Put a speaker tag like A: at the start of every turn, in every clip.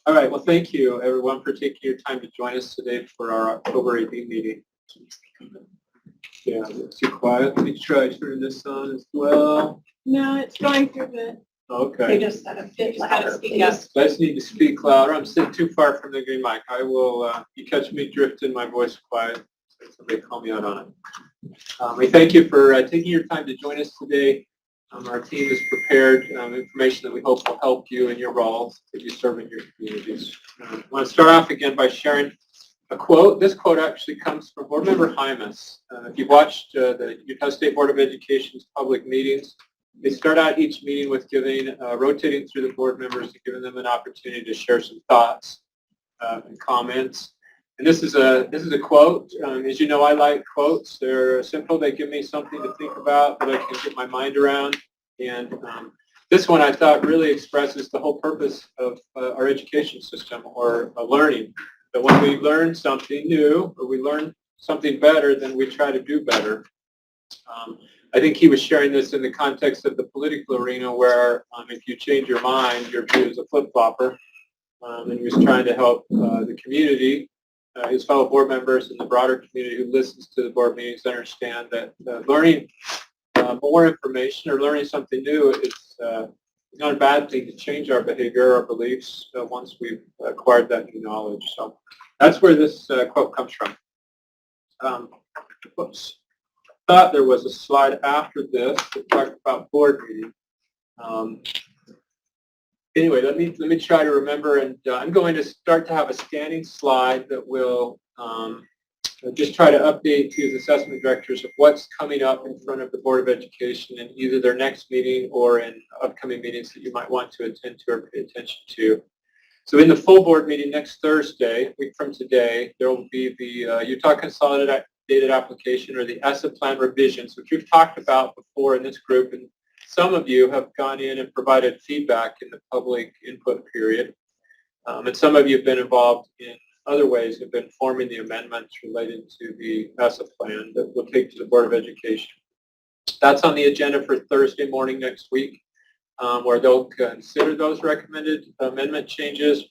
A: All right. Well, thank you, everyone, for taking your time to join us today for our October 18th meeting. Yeah, it's too quiet. Let me try turning this on as well.
B: No, it's going through the.
A: Okay.
B: You just gotta speak up.
A: I just need to speak louder. I'm sitting too far from the green mic. I will, you catch me drifting, my voice quiet. So somebody call me out on it. We thank you for taking your time to join us today. Our team has prepared information that we hope will help you in your roles that you serve in your communities. I want to start off again by sharing a quote. This quote actually comes from Board Member Hymas. If you've watched the Utah State Board of Education's public meetings, they start out each meeting with rotating through the board members and giving them an opportunity to share some thoughts and comments. And this is a quote. As you know, I like quotes. They're simple. They give me something to think about that I can get my mind around. And this one I thought really expresses the whole purpose of our education system, or learning. That when we learn something new or we learn something better, then we try to do better. I think he was sharing this in the context of the political arena where if you change your mind, your view is a flip-flopper. And he was trying to help the community, his fellow board members and the broader community who listens to the board meetings understand that learning more information or learning something new is not a bad thing to change our behavior, our beliefs, once we've acquired that new knowledge. So that's where this quote comes from. Whoops. Thought there was a slide after this that talked about board meeting. Anyway, let me try to remember, and I'm going to start to have a standing slide that will just try to update you as assessment directors of what's coming up in front of the Board of Education in either their next meeting or in upcoming meetings that you might want to attend to or pay attention to. So in the full board meeting next Thursday, a week from today, there will be the Utah Consolidated Application, or the ESSA plan revisions, which we've talked about before in this group, and some of you have gone in and provided feedback in the public input period, and some of you have been involved in other ways, have been forming the amendments related to the ESSA plan that we'll take to the Board of Education. That's on the agenda for Thursday morning next week, where they'll consider those recommended amendment changes,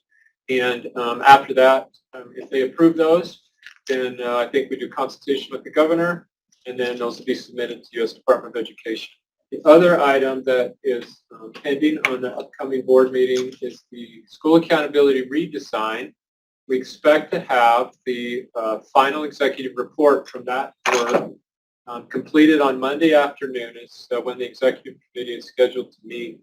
A: and after that, if they approve those, then I think we do consultation with the governor, and then those will be submitted to U.S. Department of Education. The other item that is pending on the upcoming board meeting is the school accountability redesign. We expect to have the final executive report from that work completed on Monday afternoon. Is when the executive committee is scheduled to meet.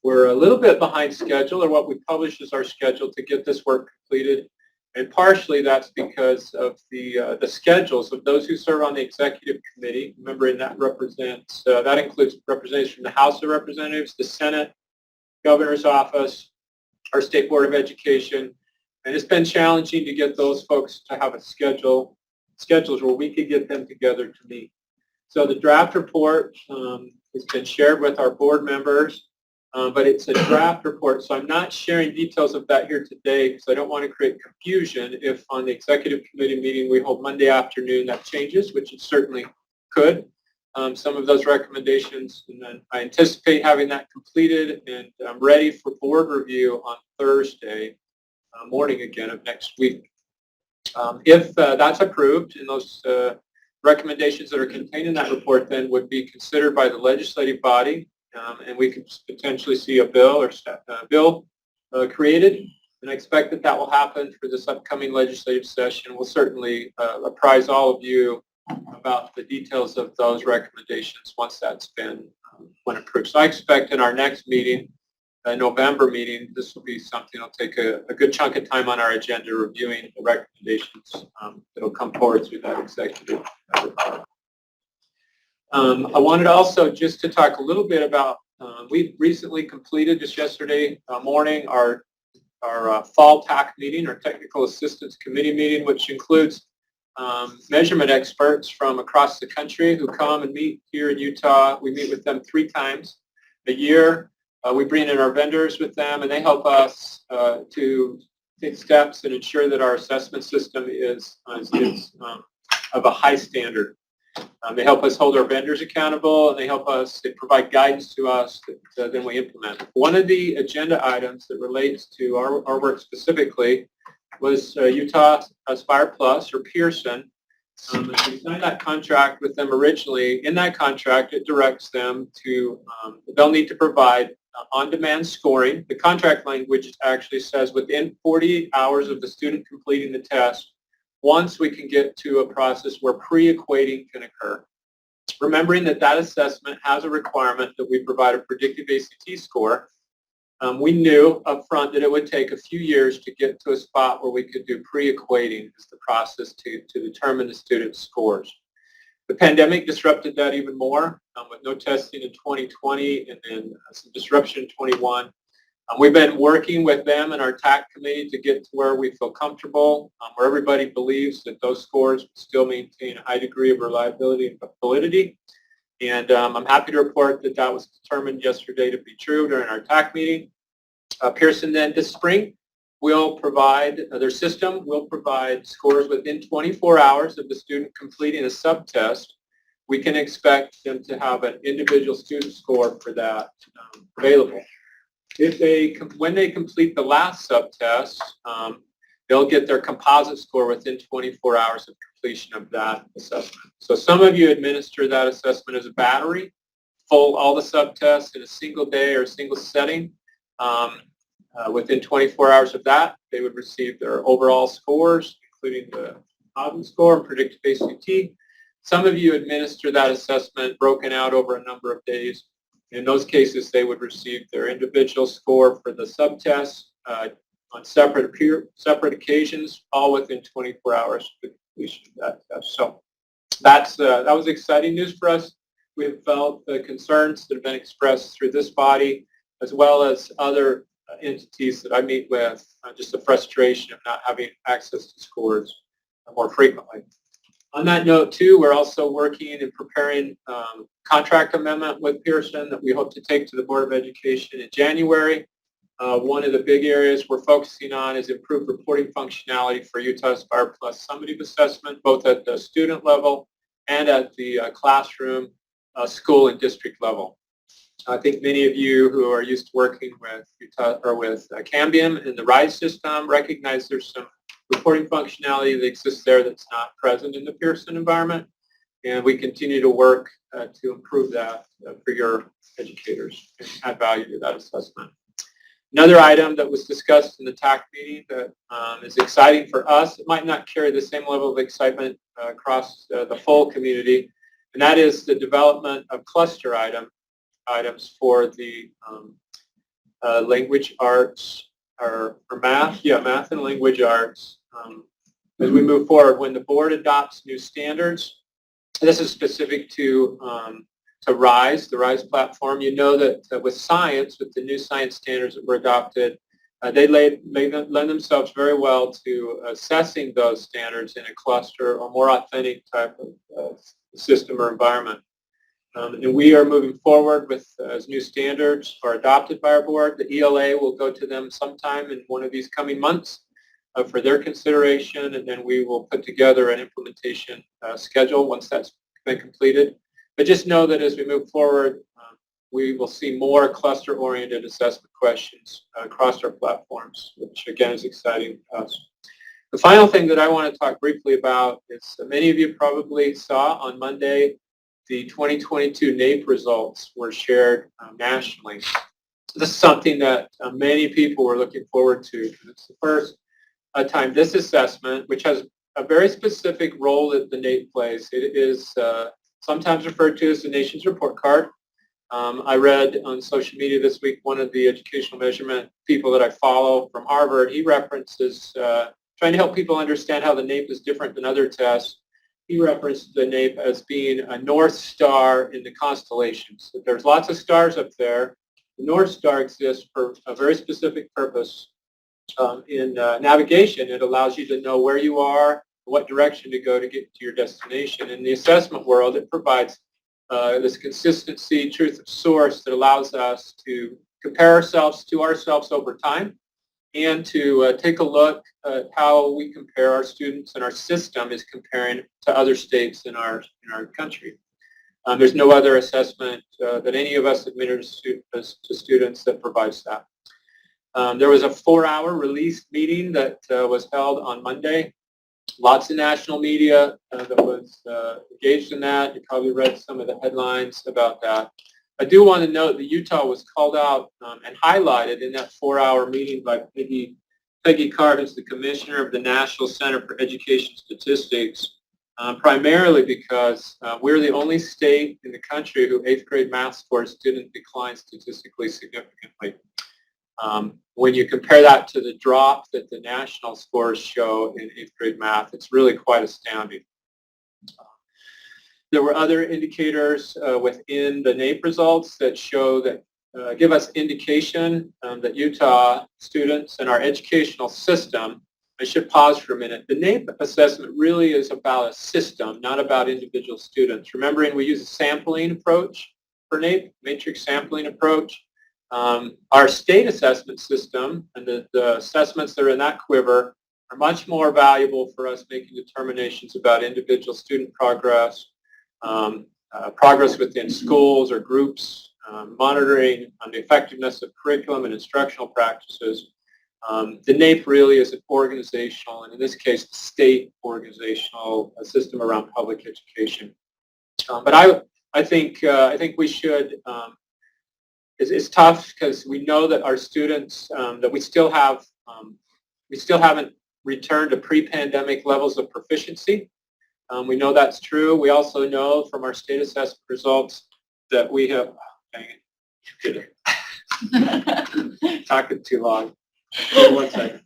A: We're a little bit behind schedule, or what we publish is our schedule to get this work completed. And partially that's because of the schedules of those who serve on the executive committee. Remembering that that includes representatives from the House of Representatives, the Senate, Governor's Office, our State Board of Education. And it's been challenging to get those folks to have schedules where we could get them together to meet. So the draft report has been shared with our board members. But it's a draft report, so I'm not sharing details of that here today because I don't want to create confusion if on the executive committee meeting we hold Monday afternoon that changes, which it certainly could. Some of those recommendations, and then I anticipate having that completed and ready for board review on Thursday morning again of next week. If that's approved and those recommendations that are contained in that report then would be considered by the legislative body, and we could potentially see a bill created, and I expect that will happen for this upcoming legislative session. We'll certainly apprise all of you about the details of those recommendations once that's been when approved. So I expect in our next meeting, November meeting, this will be something that'll take a good chunk of time on our agenda, reviewing the recommendations that will come forward through that executive report. I wanted also just to talk a little bit about, we recently completed just yesterday morning our fall TAC meeting, our Technical Assistance Committee meeting, which includes measurement experts from across the country who come and meet here in Utah. We meet with them 3 times a year. We bring in our vendors with them, and they help us to take steps and ensure that our assessment system is of a high standard. They help us hold our vendors accountable, and they provide guidance to us that then we implement. One of the agenda items that relates to our work specifically was Utah Aspire Plus, or Pearson. As we signed that contract with them originally, in that contract it directs them to, they'll need to provide on-demand scoring. The contract language actually says within 48 hours of the student completing the test, once we can get to a process where pre-equating can occur. Remembering that that assessment has a requirement that we provide a predictive ACT score, we knew up front that it would take a few years to get to a spot where we could do pre-equating as the process to determine the student's scores. The pandemic disrupted that even more with no testing in 2020 and then some disruption in 21. We've been working with them and our TAC committee to get to where we feel comfortable, where everybody believes that those scores still maintain a high degree of reliability and validity. And I'm happy to report that that was determined yesterday to be true during our TAC meeting. Pearson then this spring will provide, their system will provide scores within 24 hours of the student completing a subtest. We can expect them to have an individual student score for that available. When they complete the last subtest, they'll get their composite score within 24 hours of completion of that assessment. So some of you administer that assessment as a battery, all the subtests in a single day or a single setting. Within 24 hours of that, they would receive their overall scores, including the composite score and predictive ACT. Some of you administer that assessment broken out over a number of days. In those cases, they would receive their individual score for the subtests on separate occasions, all within 24 hours of the completion of that test. So that was exciting news for us. We've felt the concerns that have been expressed through this body, as well as other entities that I meet with, just the frustration of not having access to scores more frequently. On that note, too, we're also working and preparing contract amendment with Pearson that we hope to take to the Board of Education in January. One of the big areas we're focusing on is improved reporting functionality for Utah Aspire Plus summative assessment, both at the student level and at the classroom, school, and district level. I think many of you who are used to working with Utah or with Cambium and the RISE system recognize there's some reporting functionality that exists there that's not present in the Pearson environment, and we continue to work to improve that for your educators and add value to that assessment. Another item that was discussed in the TAC meeting that is exciting for us, it might not carry the same level of excitement across the full community, and that is the development of cluster items for the language arts or math and language arts. As we move forward, when the board adopts new standards, this is specific to RISE, the RISE platform. You know that with science, with the new science standards that were adopted, they lend themselves very well to assessing those standards in a cluster or more authentic type of system or environment. And we are moving forward with, as new standards are adopted by our board, the ELA will go to them sometime in one of these coming months for their consideration, and then we will put together an implementation schedule once that's been completed. But just know that as we move forward, we will see more cluster-oriented assessment questions across our platforms, which again is exciting to us. The final thing that I want to talk briefly about is many of you probably saw on Monday the 2022 NAEP results were shared nationally. This is something that many people were looking forward to. It's the first time this assessment, which has a very specific role that the NAEP plays. It is sometimes referred to as the nation's report card. I read on social media this week one of the educational measurement people that I follow from Harvard. He references trying to help people understand how the NAEP is different than other tests. He referenced the NAEP as being a North Star in the constellations. So there's lots of stars up there. The North Star exists for a very specific purpose. In navigation, it allows you to know where you are, what direction to go to get to your destination. In the assessment world, it provides this consistency, truth of source that allows us to compare ourselves to ourselves over time and to take a look at how we compare our students and our system is comparing to other states in our country. There's no other assessment that any of us administer to students that provides that. There was a 4-hour release meeting that was held on Monday. Lots of national media that was engaged in that. You probably read some of the headlines about that. I do want to note that Utah was called out and highlighted in that 4-hour meeting by Peggy Carr, who's the commissioner of the National Center for Education Statistics, primarily because we're the only state in the country who 8th grade math scores didn't decline statistically significantly. When you compare that to the drop that the national scores show in 8th grade math, it's really quite astounding. There were other indicators within the NAEP results that show that give us indication that Utah students and our educational system, I should pause for a minute. The NAEP assessment really is about a system, not about individual students. Remembering we use a sampling approach for NAEP, matrix sampling approach. Our state assessment system and the assessments that are in that quiver are much more valuable for us making determinations about individual student progress, progress within schools or groups, monitoring on the effectiveness of curriculum and instructional practices. The NAEP really is an organizational, and in this case, the state organizational system around public education. But I think we should. It's tough because we know that our students that we still haven't returned to pre-pandemic levels of proficiency. We know that's true. We also know from our state assessment results that we have. Dang it. Talking too long. Give me 1 second.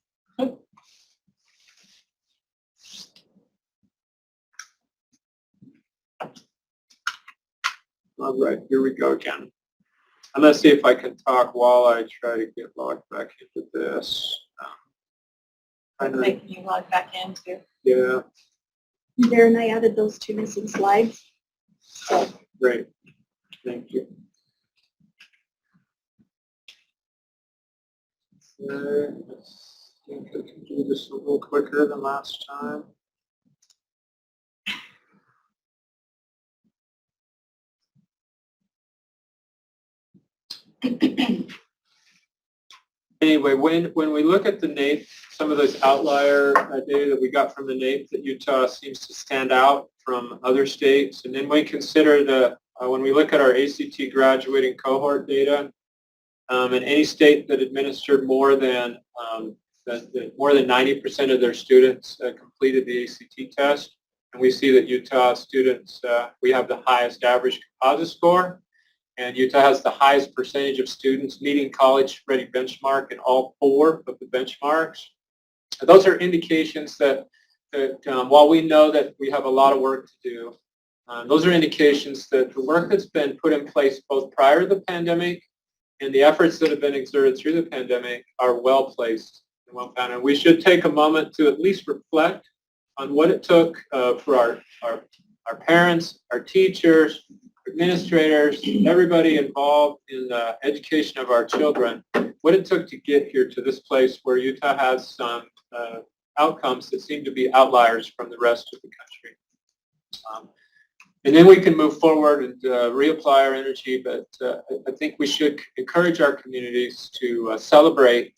A: All right, here we go again. I'm going to see if I can talk while I try to get logged back into this.
B: Making you log back in too.
A: Yeah.
C: Darren, I added those 2 missing slides. So.
A: Great. Thank you. I think I can do this a little quicker than last time. Anyway, when we look at the NAEP, some of those outlier data that we got from the NAEP, that Utah seems to stand out from other states. And then we consider when we look at our ACT graduating cohort data, in any state that administered more than 90% of their students completed the ACT test, and we see that Utah students, we have the highest average composite score. And Utah has the highest percentage of students meeting college-ready benchmark in all 4 of the benchmarks. And those are indications that while we know that we have a lot of work to do, those are indications that the work that's been put in place both prior to the pandemic and the efforts that have been exerted through the pandemic are well placed and well founded. We should take a moment to at least reflect on what it took for our parents, our teachers, administrators, everybody involved in the education of our children, what it took to get here to this place where Utah has some outcomes that seem to be outliers from the rest of the country. And then we can move forward and reapply our energy, but I think we should encourage our communities to celebrate,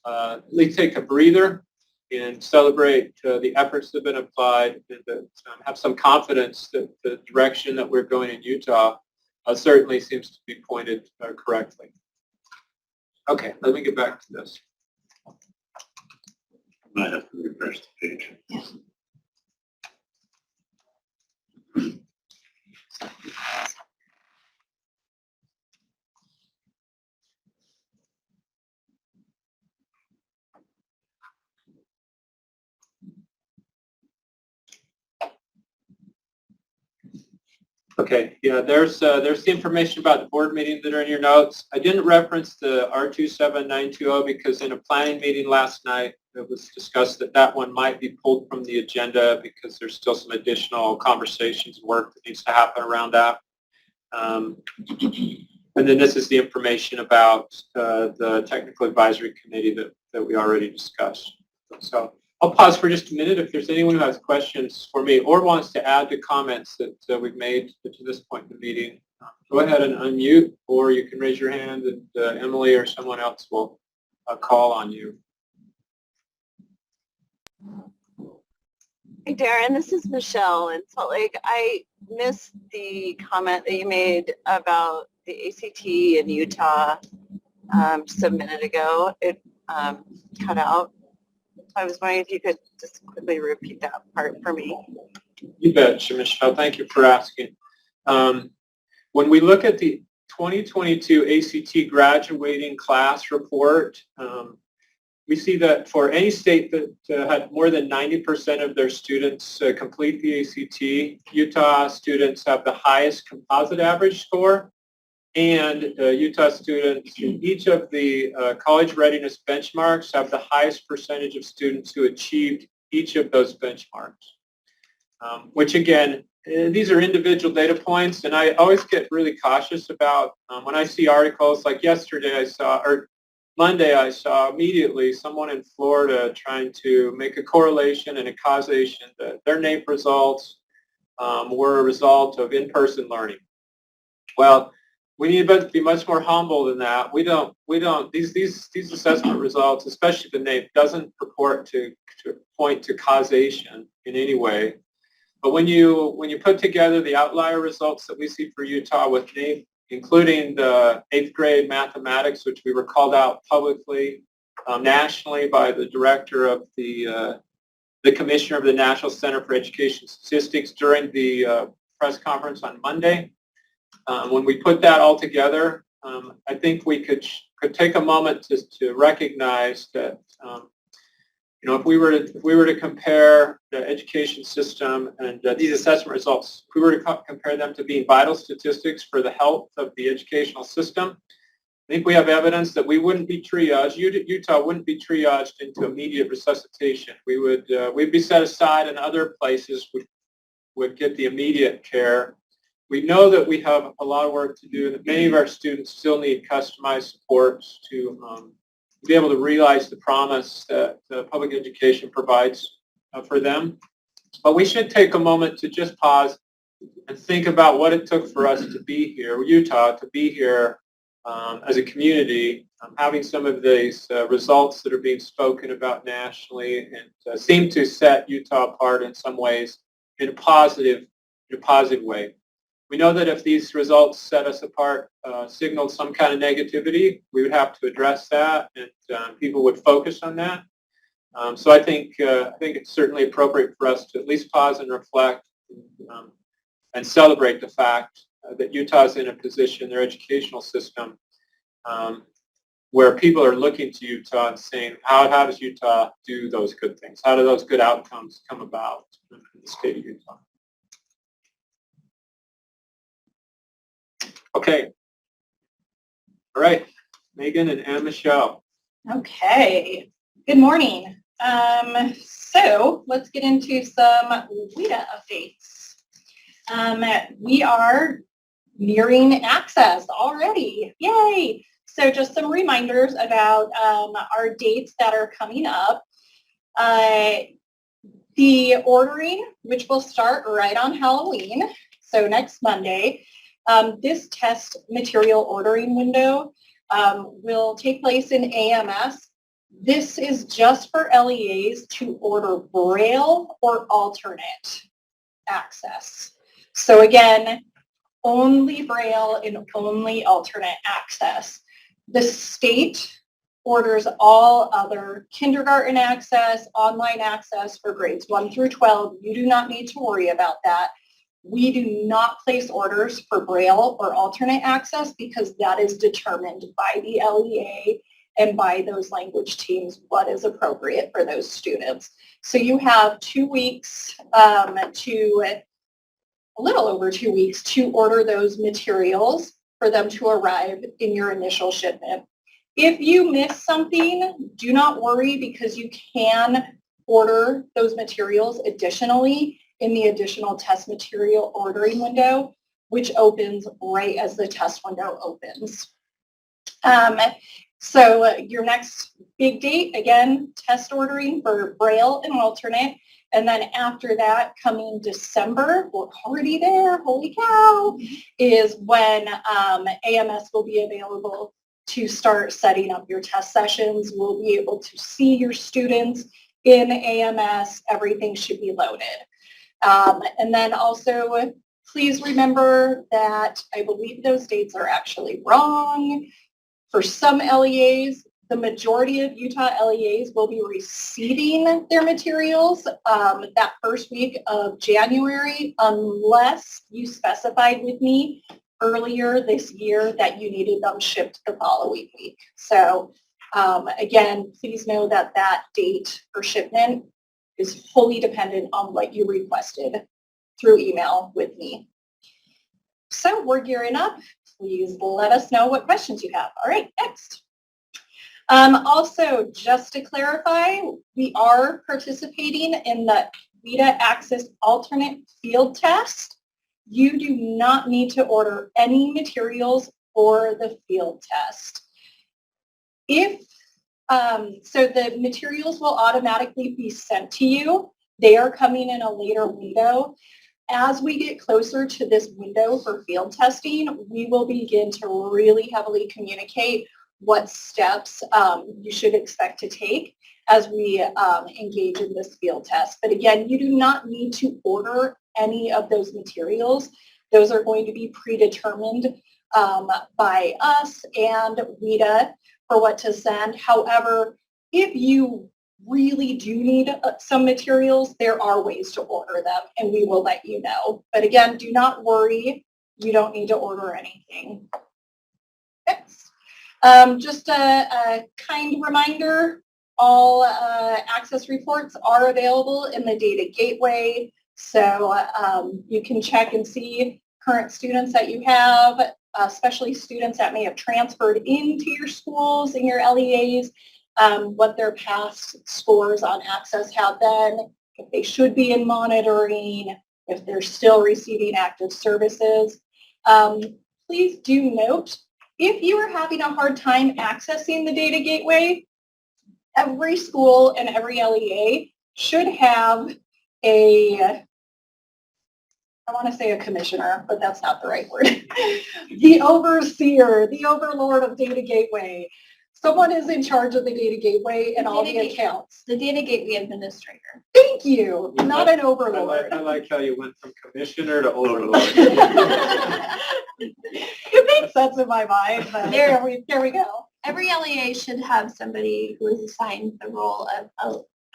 A: at least take a breather and celebrate the efforts that have been applied and to have some confidence that the direction that we're going in Utah certainly seems to be pointed correctly. Okay, let me get back to this.
D: Might have to refresh the page.
C: Yeah.
A: Okay, yeah, there's the information about the board meeting that are in your notes. I didn't reference the R27920 because in a planning meeting last night, it was discussed that one might be pulled from the agenda because there's still some additional conversations and work that needs to happen around that. And then this is the information about the technical advisory committee that that we already discussed. So I'll pause for just a minute if there's anyone who has questions for me or wants to add to comments that we've made to this point in the meeting. Go ahead and unmute, or you can raise your hand and Emily or someone else will call on you.
E: Hey Darren, this is Michelle in Salt Lake. I missed the comment that you made about the ACT in Utah just a minute ago. It cut out. I was wondering if you could just quickly repeat that part for me.
A: You bet, Michelle. Thank you for asking. When we look at the 2022 ACT graduating class report, we see that for any state that had more than 90% of their students complete the ACT, Utah students have the highest composite average score, and Utah students in each of the college readiness benchmarks have the highest percentage of students who achieved each of those benchmarks, which again, these are individual data points, and I always get really cautious about when I see articles like yesterday Monday I saw immediately someone in Florida trying to make a correlation and a causation that their NAEP results were a result of in-person learning. Well, we need to be much more humble than that. These assessment results, especially the NAEP, doesn't purport to point to causation in any way. But when you put together the outlier results that we see for Utah with NAEP, including the 8th grade mathematics, which we were called out publicly nationally by the director of the commissioner of the National Center for Education Statistics during the press conference on Monday. When we put that all together, I think we could take a moment to recognize that if we were to compare the education system and these assessment results, if we were to compare them to being vital statistics for the health of the educational system, I think we have evidence that we wouldn't be triaged. Utah wouldn't be triaged into immediate resuscitation. We'd be set aside, and other places would get the immediate care. We know that we have a lot of work to do, and that many of our students still need customized supports to be able to realize the promise that public education provides for them. But we should take a moment to just pause and think about what it took for us to be here, Utah, to be here as a community, having some of these results that are being spoken about nationally and seem to set Utah apart in some ways in a positive way. We know that if these results set us apart, signaled some kind of negativity, we would have to address that, and people would focus on that. So I think it's certainly appropriate for us to at least pause and reflect and celebrate the fact that Utah is in a position, their educational system, where people are looking to Utah and saying, how does Utah do those good things? How do those good outcomes come about in the state of Utah? Okay. All right. Megan and Michelle.
B: Okay. Good morning. So let's get into some WIDA updates. We are nearing access already. Yay! So just some reminders about our dates that are coming up. The ordering, which will start right on Halloween, so next Monday. This test material ordering window will take place in AMS. This is just for LEAs to order Braille or alternate access. So again, only Braille and only alternate access. The state orders all other kindergarten access, online access for grades 1 through 12. You do not need to worry about that. We do not place orders for Braille or alternate access because that is determined by the LEA and by those language teams what is appropriate for those students. So you have 2 weeks a little over 2 weeks to order those materials for them to arrive in your initial shipment. If you miss something, do not worry because you can order those materials additionally in the additional test material ordering window, which opens right as the test window opens. So your next big date, again, test ordering for Braille and alternate. And then after that, coming December, we're already there, holy cow, is when AMS will be available to start setting up your test sessions. We'll be able to see your students in AMS. Everything should be loaded. And then also, please remember that I believe those dates are actually wrong. For some LEAs, the majority of Utah LEAs will be receiving their materials that first week of January, unless you specified with me earlier this year that you needed them shipped the following week. So again, please know that that date for shipment is wholly dependent on what you requested through email with me. So we're gearing up. Please let us know what questions you have. All right, next. Also, just to clarify, we are participating in the WIDA Access Alternate Field Test. You do not need to order any materials for the field test. So the materials will automatically be sent to you. They are coming in a later window. As we get closer to this window for field testing, we will begin to really heavily communicate what steps you should expect to take as we engage in this field test. But again, you do not need to order any of those materials. Those are going to be predetermined by us and WIDA for what to send. However, if you really do need some materials, there are ways to order them and we will let you know. But again, do not worry, you don't need to order anything. Next. Just a kind reminder, all access reports are available in the data gateway. So you can check and see current students that you have, especially students that may have transferred into your schools and your LEAs, what their past scores on access have been, if they should be in monitoring, if they're still receiving active services. Please do note, if you are having a hard time accessing the data gateway, every school and every LEA should have I want to say a commissioner, but that's not the right word. The overseer, the overlord of data gateway. Someone is in charge of the data gateway and all the accounts.
C: The data gateway administrator.
B: Thank you, not an overlord.
A: I like how you went from commissioner to overlord.
B: It makes sense in my mind, but there we go.
C: Every LEA should have somebody who is assigned the role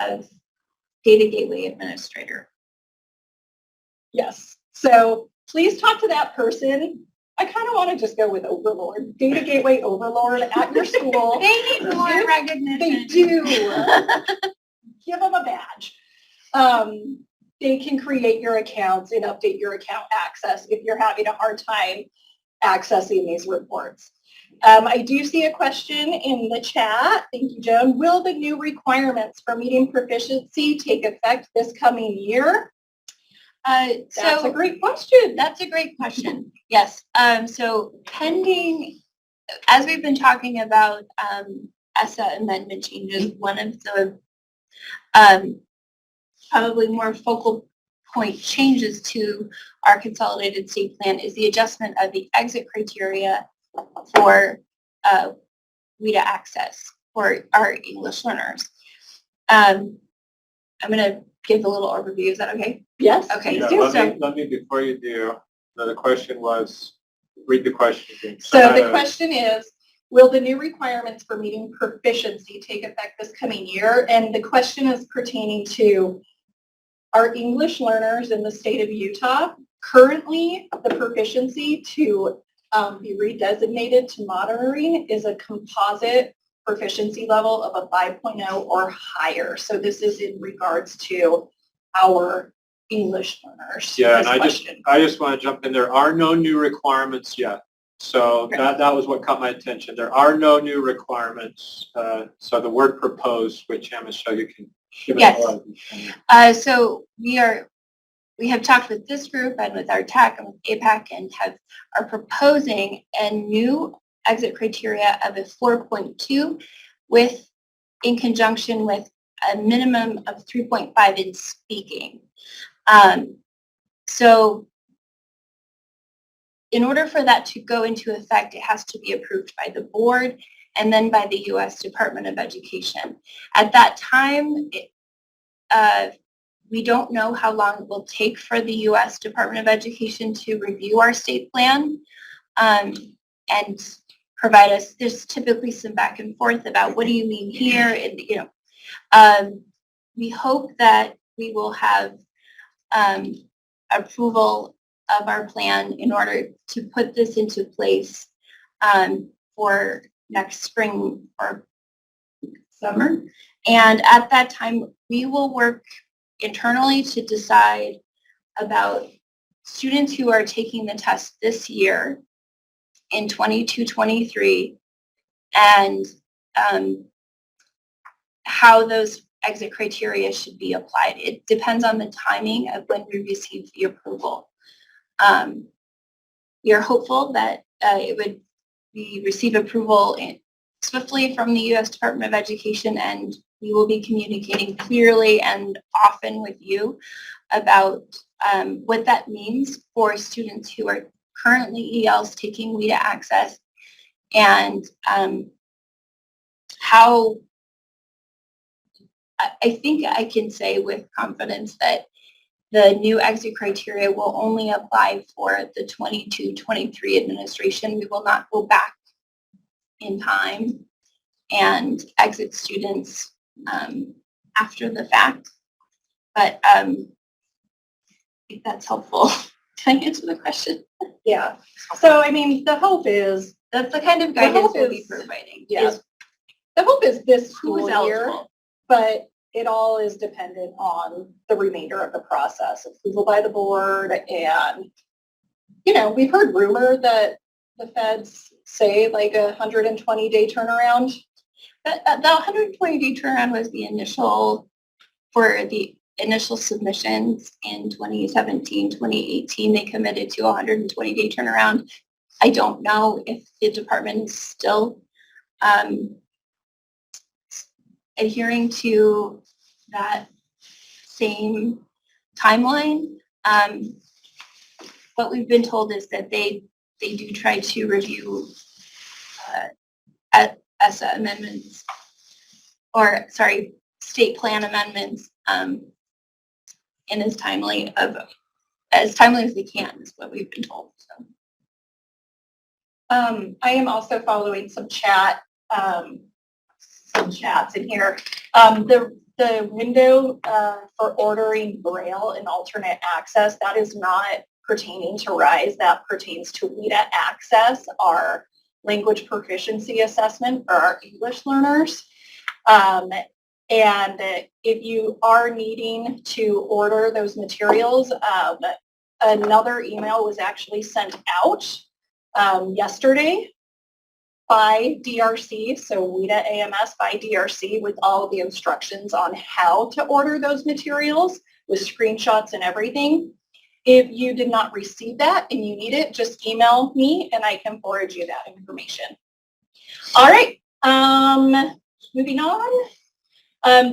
C: of data gateway administrator.
B: Yes. So please talk to that person. I kind of want to just go with overlord, data gateway overlord at your school.
C: They need more recognition.
B: They do. Give them a badge. They can create your accounts and update your account access if you're having a hard time accessing these reports. I do see a question in the chat. Thank you, Joan. Will the new requirements for meeting proficiency take effect this coming year? That's a great question.
C: That's a great question. Yes. So pending, as we've been talking about ESSA amendment changes, one of the probably more focal point changes to our consolidated state plan is the adjustment of the exit criteria for WIDA access for our English learners. I'm going to give a little overview. Is that okay?
B: Yes.
C: Okay.
A: Yeah, let me, before you do, the question was, read the question again.
B: So the question is, will the new requirements for meeting proficiency take effect this coming year? And the question is pertaining to our English learners in the state of Utah. Currently, the proficiency to be redesignated to monitoring is a composite proficiency level of a 5.0 or higher. So this is in regards to our English learners.
A: Yeah, and I just want to jump in. There are no new requirements yet. So that was what caught my attention. There are no new requirements. So the word proposed, which Michelle, you can give us
C: Yes. So we have talked with this group and with our tech and with APAC and are proposing a new exit criteria of a 4.2 with in conjunction with a minimum of 3.5 in speaking. So in order for that to go into effect, it has to be approved by the board and then by the U.S. Department of Education. At that time, we don't know how long it will take for the U.S. Department of Education to review our state plan and provide us. There's typically some back and forth about what do you mean here, and we hope that we will have approval of our plan in order to put this into place for next spring or summer. And at that time, we will work internally to decide about students who are taking the test this year in 22-23 and how those exit criteria should be applied. It depends on the timing of when we receive the approval. We are hopeful that we receive approval swiftly from the U.S. Department of Education, and we will be communicating clearly and often with you about what that means for students who are currently ELs taking WIDA Access and how I think I can say with confidence that the new exit criteria will only apply for the 22-23 administration. We will not go back in time and exit students after the fact. But if that's helpful. Can I answer the question?
B: Yeah. So, I mean, the hope is,
C: That's the kind of guidance we'll be providing.
B: yeah.
C: Is
B: the hope is this
C: who is
B: school year,
C: eligible?
B: but it all is dependent on the remainder of the process, approval by the board. And, we've heard rumor that the feds say like a 120-day turnaround.
C: The 120-day turnaround was the initial, for the initial submissions in 2017, 2018. They committed to a 120-day turnaround. I don't know if the department is still adhering to that same timeline. What we've been told is that they do try to review ESSA amendments, or sorry, state plan amendments in as timely as they can is what we've been told. So.
B: I am also following some chats in here. The window for ordering Braille and alternate access, that is not pertaining to RISE. That pertains to WIDA Access, our language proficiency assessment for our English learners. And if you are needing to order those materials, another email was actually sent out yesterday by DRC, so WIDA AMS by DRC, with all of the instructions on how to order those materials with screenshots and everything. If you did not receive that and you need it, just email me and I can forward you that information. All right, moving on.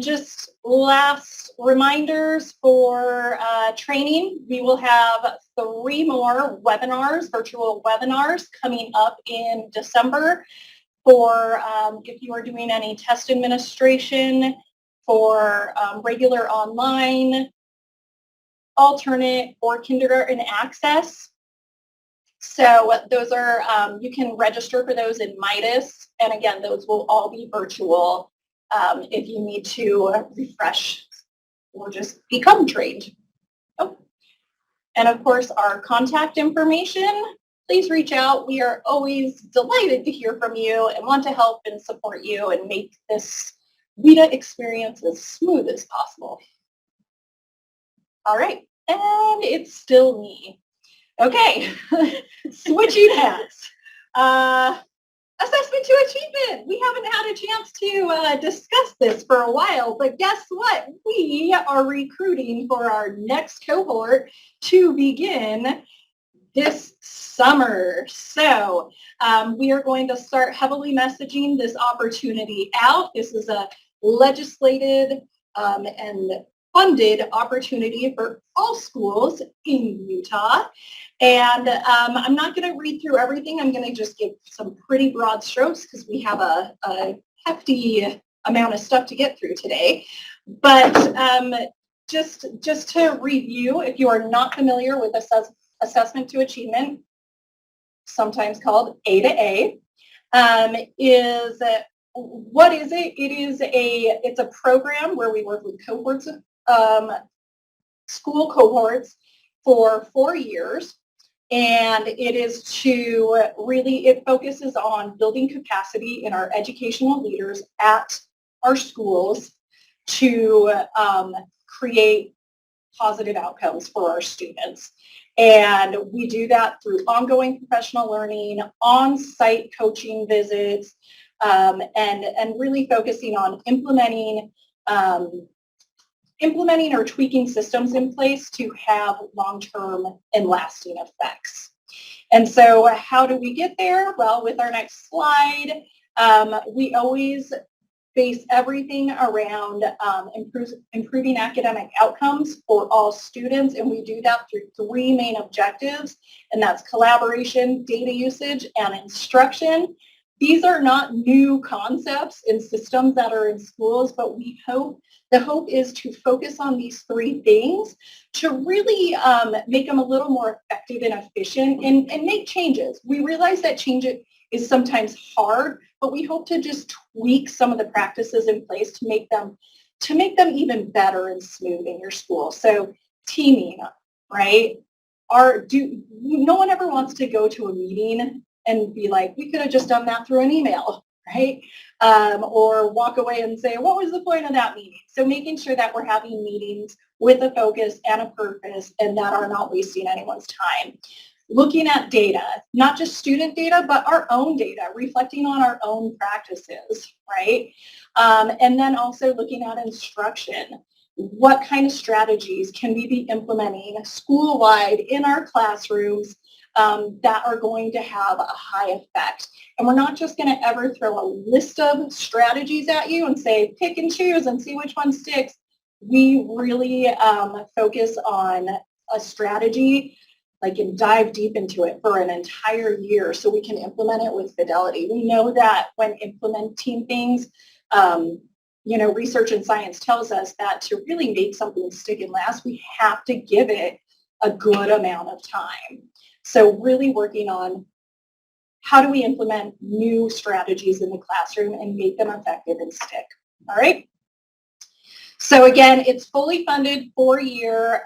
B: Just last reminders for training. We will have 3 more webinars, virtual webinars, coming up in December for if you are doing any test administration, for regular online, alternate, or kindergarten access. So those are, you can register for those in MIDAS, and again, those will all be virtual if you need to refresh or just become trained. Oh. And of course, our contact information, please reach out. We are always delighted to hear from you and want to help and support you and make this WIDA experience as smooth as possible. All right, and it's still me. Okay, switching hats. Assessment to achievement. We haven't had a chance to discuss this for a while, but guess what? We are recruiting for our next cohort to begin this summer. So we are going to start heavily messaging this opportunity out. This is a legislated and funded opportunity for all schools in Utah. And I'm not going to read through everything. I'm going to just give some pretty broad strokes because we have a hefty amount of stuff to get through today. But just to review, if you are not familiar with assessment to achievement, sometimes called A to A, is what is it? It's a program where we work with cohorts of school cohorts for 4 years, and it is to really, it focuses on building capacity in our educational leaders at our schools to create positive outcomes for our students. And we do that through ongoing professional learning, on-site coaching visits, and really focusing on implementing or tweaking systems in place to have long-term and lasting effects. And so how do we get there? Well, with our next slide, we always base everything around improving academic outcomes for all students, and we do that through 3 main objectives, and that's collaboration, data usage, and instruction. These are not new concepts in systems that are in schools, but the hope is to focus on these 3 things to really make them a little more effective and efficient and make changes. We realize that change is sometimes hard, but we hope to just tweak some of the practices in place to make them even better and smooth in your school. So teaming, right? No one ever wants to go to a meeting and be like, we could have just done that through an email, right? Or walk away and say, what was the point of that meeting? So making sure that we're having meetings with a focus and a purpose and that are not wasting anyone's time. Looking at data, not just student data, but our own data, reflecting on our own practices, right? And then also looking at instruction. What kind of strategies can we be implementing school-wide in our classrooms that are going to have a high effect? And we're not just going to ever throw a list of strategies at you and say, pick and choose and see which one sticks. We really focus on a strategy and dive deep into it for an entire year so we can implement it with fidelity. We know that when implementing things, research and science tells us that to really make something stick and last, we have to give it a good amount of time. So really working on how do we implement new strategies in the classroom and make them effective and stick, all right? So again, it's fully funded 4-year,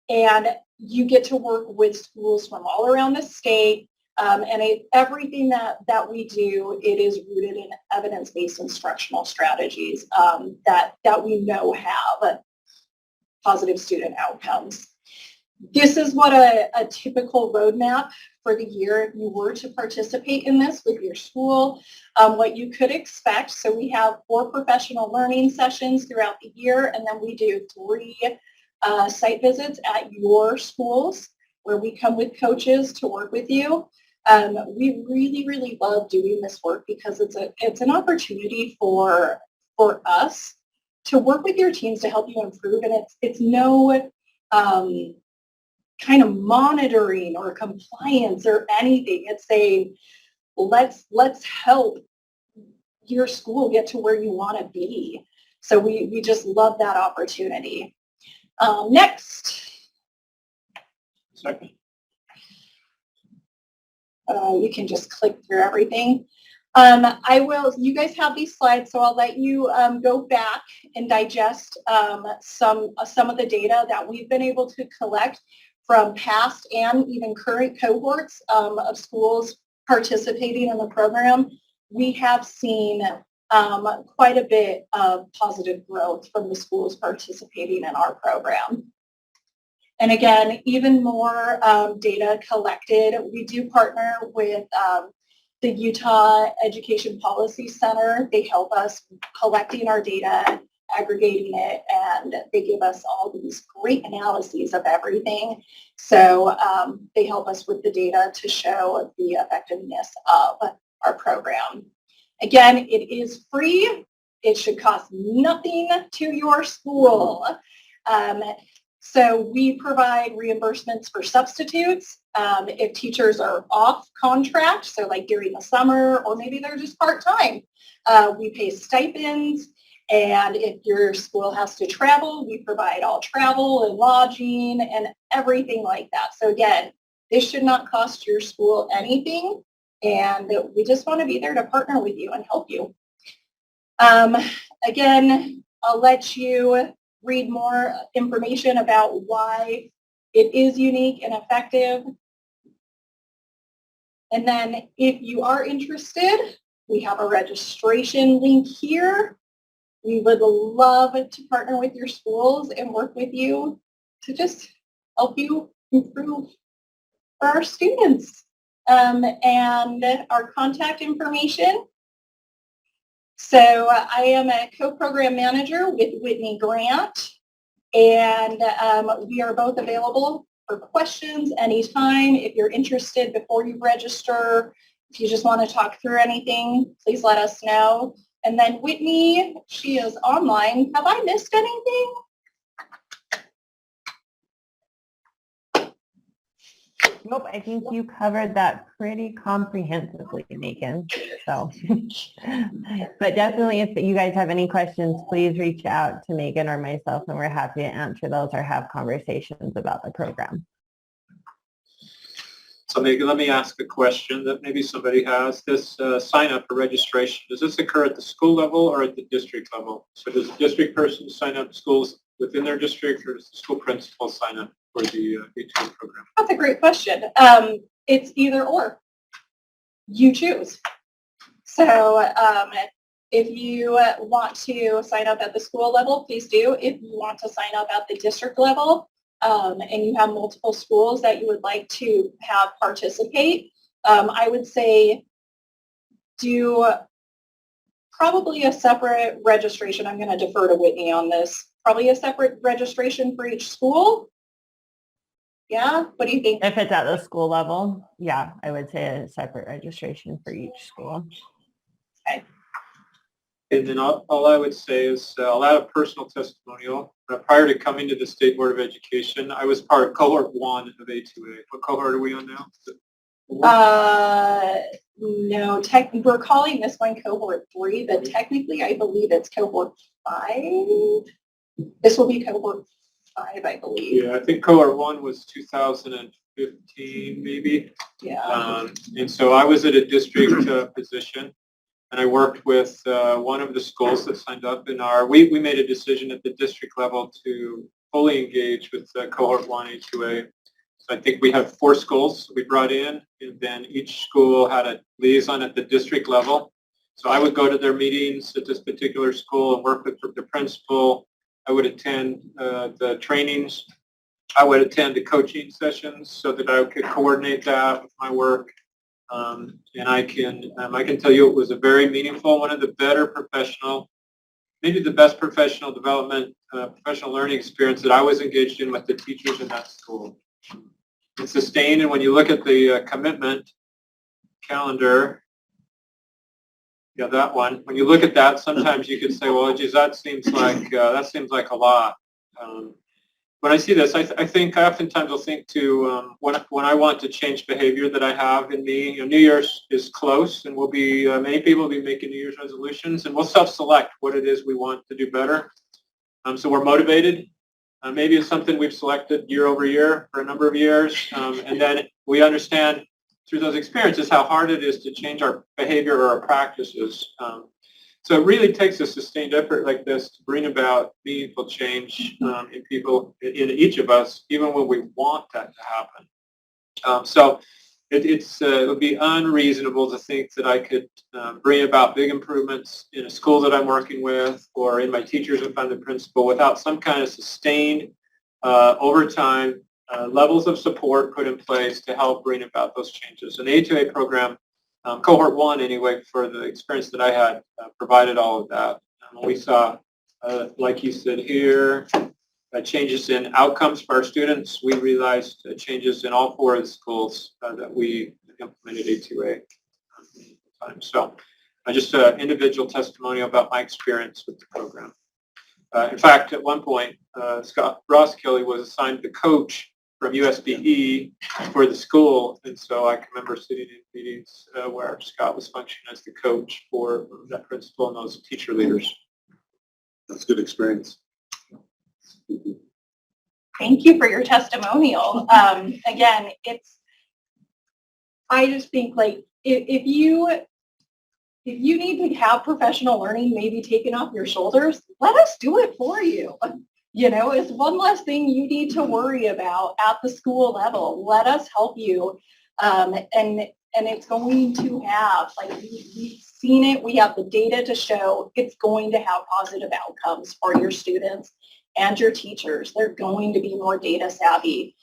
B: and you get to work with schools from all around the state, and everything that we do, it is rooted in evidence-based instructional strategies that we know have positive student outcomes. This is what a typical roadmap for the year, if you were to participate in this with your school, what you could expect. So we have 4 professional learning sessions throughout the year, and then we do 3 site visits at your schools where we come with coaches to work with you. We really, really love doing this work because it's an opportunity for us to work with your teams to help you improve, and it's no kind of monitoring or compliance or anything. It's saying, let's help your school get to where you want to be. So we just love that opportunity. Next.
D: Second.
B: You can just click through everything. You guys have these slides, so I'll let you go back and digest some of the data that we've been able to collect from past and even current cohorts of schools participating in the program. We have seen quite a bit of positive growth from the schools participating in our program. And again, even more data collected. We do partner with the Utah Education Policy Center. They help us collecting our data, aggregating it, and they give us all these great analyses of everything. So they help us with the data to show the effectiveness of our program. Again, it is free. It should cost nothing to your school. So we provide reimbursements for substitutes. If teachers are off contract, so like during the summer, or maybe they're just part-time, we pay stipends. And if your school has to travel, we provide all travel and lodging and everything like that. So again, this should not cost your school anything. And we just want to be there to partner with you and help you. Again, I'll let you read more information about why it is unique and effective. And then if you are interested, we have a registration link here. We would love to partner with your schools and work with you to just help you improve for our students. And our contact information. So I am a co-program manager with Whitney Grant, and we are both available for questions anytime. If you're interested before you register, if you just want to talk through anything, please let us know. And then Whitney, she is online. Have I missed anything?
F: Nope, I think you covered that pretty comprehensively, Megan. So, but definitely if you guys have any questions, please reach out to Megan or myself, and we're happy to answer those or have conversations about the program.
A: So Megan, let me ask a question that maybe somebody has. This sign up for registration, does this occur at the school level or at the district level? So does the district person sign up schools within their district, or does the school principal sign up for the A2A program?
B: That's a great question. It's either or. You choose. So if you want to sign up at the school level, please do. If you want to sign up at the district level, and you have multiple schools that you would like to have participate, I would say do probably a separate registration. I'm going to defer to Whitney on this. Probably a separate registration for each school. Yeah, what do you think?
F: If it's at the school level, yeah, I would say a separate registration for each school.
B: Okay.
A: And then all I would say is I'll add a personal testimonial. Prior to coming to the State Board of Education, I was part of cohort 1 of A2A. What cohort are we on now?
B: No, we're calling this one cohort 3, but technically I believe it's cohort 5. This will be cohort 5, I believe.
A: Yeah, I think cohort 1 was 2015 maybe.
B: Yeah.
A: And so I was at a district position, and I worked with one of the schools that signed up in we made a decision at the district level to fully engage with cohort 1 A2A. So I think we have 4 schools we brought in, and then each school had a liaison at the district level. So I would go to their meetings at this particular school and work with the principal. I would attend the trainings. I would attend the coaching sessions so that I could coordinate that with my work. And I can tell you it was a very meaningful, one of the better professional, maybe the best professional development, professional learning experience that I was engaged in with the teachers in that school. It's sustained, and when you look at the commitment calendar, yeah, that one. When you look at that, sometimes you could say, well, geez, that seems like a lot. When I see this, I oftentimes will think to when I want to change behavior that I have in me. New Year's is close, and we'll be many people will be making New Year's resolutions, and we'll self-select what it is we want to do better. So we're motivated. Maybe it's something we've selected year over year for a number of years, and then we understand through those experiences how hard it is to change our behavior or our practices. So it really takes a sustained effort like this to bring about meaningful change in people, in each of us, even when we want that to happen. So it would be unreasonable to think that I could bring about big improvements in a school that I'm working with or in my teachers if I'm the principal without some kind of sustained, over time, levels of support put in place to help bring about those changes. An A2A program, cohort 1 anyway, for the experience that I had, provided all of that. We saw, like you said here, changes in outcomes for our students. We realized changes in all 4 of the schools that we implemented A2A. So just an individual testimonial about my experience with the program. In fact, at one point, Scott Roskilly was assigned the coach from USBE for the school, and so I can remember sitting in meetings where Scott was functioning as the coach for that principal and those teacher leaders.
D: That's a good experience.
B: Thank you for your testimonial. Again, I just think like if you need to have professional learning maybe taken off your shoulders, let us do it for you. You know, it's one less thing you need to worry about at the school level. Let us help you. And it's going to have, like, we've seen it. We have the data to show it's going to have positive outcomes for your students and your teachers. They're going to be more data savvy.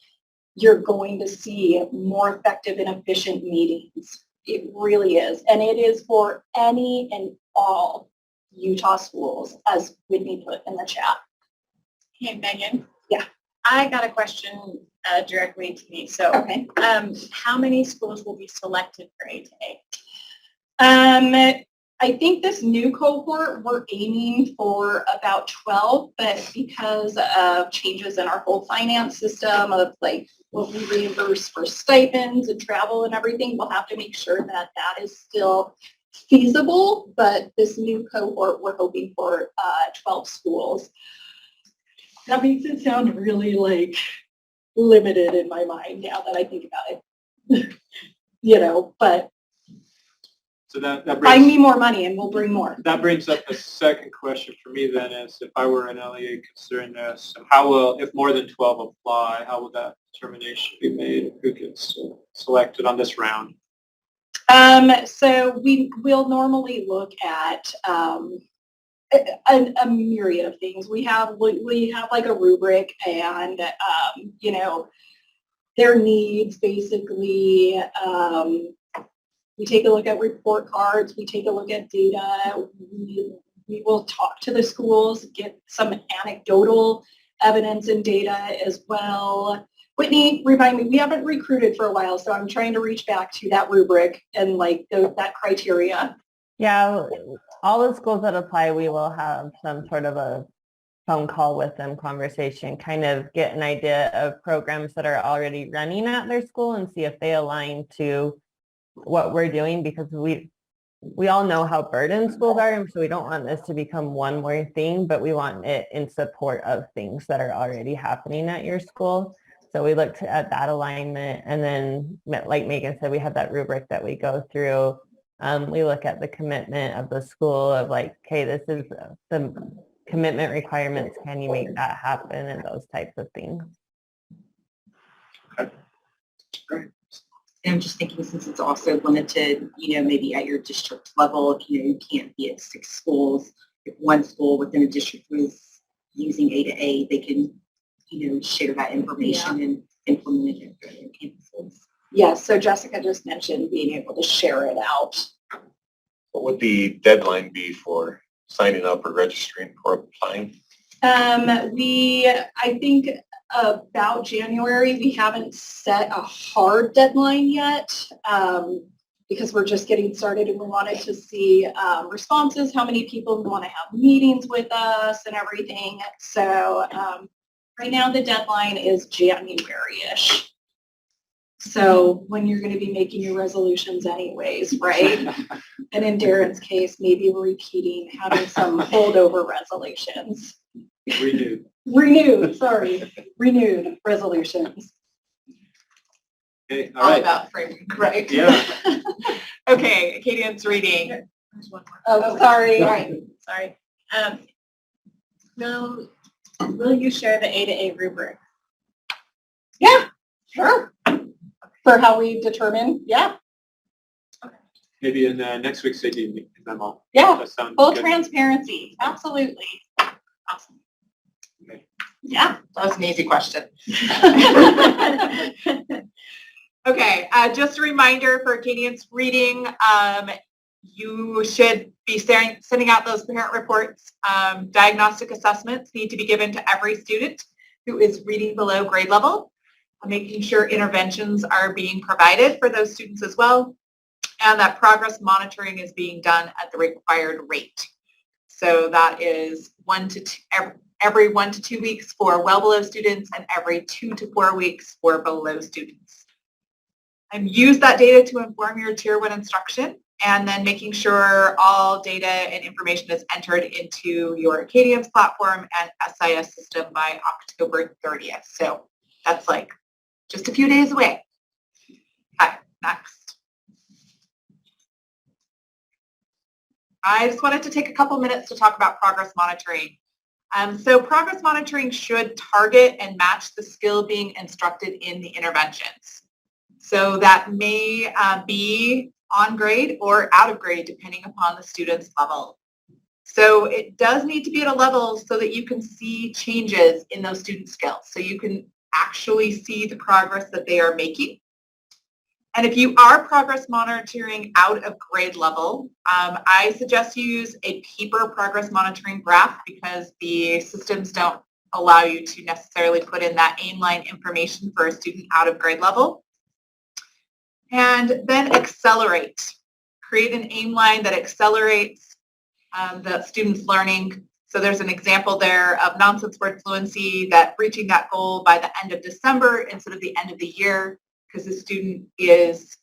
B: You're going to see more effective and efficient meetings. It really is. And it is for any and all Utah schools, as Whitney put in the chat.
C: Hey, Megan.
B: Yeah.
C: I got a question directly to me. So,
B: Okay.
C: how many schools will be selected for A-to-A?
B: I think this new cohort, we're aiming for about 12, but because of changes in our whole finance system of like what we reimburse for stipends and travel and everything, we'll have to make sure that that is still feasible. But this new cohort, we're hoping for 12 schools. That makes it sound really like limited in my mind now that I think about it. You know, but
A: So that
B: find
A: brings,
B: me more money and we'll bring more.
A: that brings up the second question for me then is, if I were an LEA considering this, how will, if more than 12 apply, how will that determination be made? Who gets selected on this round?
B: So we will normally look at a myriad of things. We have like a rubric and, you know, their needs basically. We take a look at report cards. We take a look at data. We will talk to the schools, get some anecdotal evidence and data as well. Whitney, remind me, we haven't recruited for a while, so I'm trying to reach back to that rubric and like that criteria.
F: Yeah, all the schools that apply, we will have some sort of a phone call with them, conversation, kind of get an idea of programs that are already running at their school and see if they align to what we're doing, because we all know how burdened schools are, and so we don't want this to become one more thing, but we want it in support of things that are already happening at your school. So we looked at that alignment, and then like Megan said, we have that rubric that we go through. We look at the commitment of the school of like, okay, this is the commitment requirements. Can you make that happen? And those types of things.
A: Great.
G: And I'm just thinking, since it's also limited, you know, maybe at your district level, if you can't be at 6 schools, if one school within a district was using A-to-A, they can, share that information and implement it for their campuses.
B: Yes, so Jessica just mentioned being able to share it out.
H: What would the deadline be for signing up or registering or applying?
B: I think about January. We haven't set a hard deadline yet because we're just getting started and we wanted to see responses, how many people want to have meetings with us and everything. So right now the deadline is January-ish. So when you're going to be making your resolutions anyways, right? And in Darren's case, maybe we're repeating, having some holdover resolutions. Renewed resolutions.
A: Okay, all
G: All
A: right.
G: about framework, right?
A: Yeah.
G: Okay, Acadians reading.
C: There's one more.
B: Oh, sorry.
C: Sorry. Will you share the A-to-A rubric?
B: Yeah, sure. For how we determine, yeah,
A: Maybe in next week's AD memo.
B: yeah,
A: That sounds
B: full
A: good.
B: transparency, absolutely.
C: Awesome.
B: Yeah.
G: That was an easy question. Okay, just a reminder for Acadians reading, you should be sending out those parent reports. Diagnostic assessments need to be given to every student who is reading below grade level, making sure interventions are being provided for those students as well.
I: and that progress monitoring is being done at the required rate. So that is every 1 to 2 weeks for well below students and every 2 to 4 weeks for below students. And use that data to inform your Tier 1 instruction, and then making sure all data and information is entered into your Acadience platform and SIS system by October 30th. So that's like just a few days away. Okay, next. I just wanted to take a couple minutes to talk about progress monitoring. So progress monitoring should target and match the skill being instructed in the interventions. So that may be on grade or out of grade depending upon the student's level. So it does need to be at a level so that you can see changes in those student skills. So you can actually see the progress that they are making. And if you are progress monitoring out of grade level, I suggest you use a paper progress monitoring graph because the systems don't allow you to necessarily put in that aim-line information for a student out of grade level. And then accelerate. Create an aim line that accelerates the student's learning. So there's an example there of nonsense word fluency, that reaching that goal by the end of December instead of the end of the year, because the student is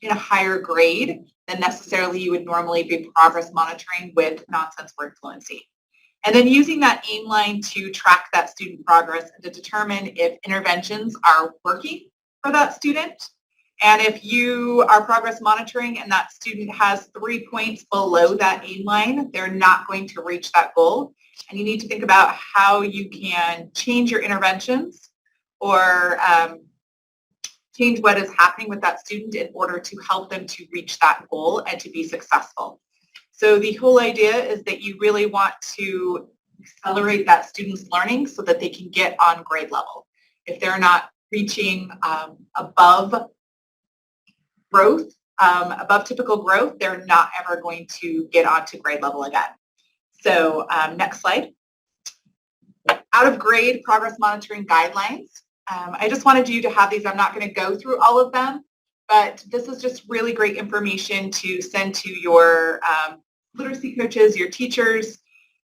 I: in a higher grade than necessarily you would normally be progress monitoring with nonsense word fluency. And then using that aim line to track that student progress and to determine if interventions are working for that student. And if you are progress monitoring and that student has 3 points below that aim line, they're not going to reach that goal. And you need to think about how you can change your interventions or change what is happening with that student in order to help them to reach that goal and to be successful. So the whole idea is that you really want to accelerate that student's learning so that they can get on grade level. If they're not reaching above growth, above typical growth, they're not ever going to get onto grade level again. So next slide. Out of grade progress monitoring guidelines. I just wanted you to have these. I'm not going to go through all of them, but this is just really great information to send to your literacy coaches, your teachers,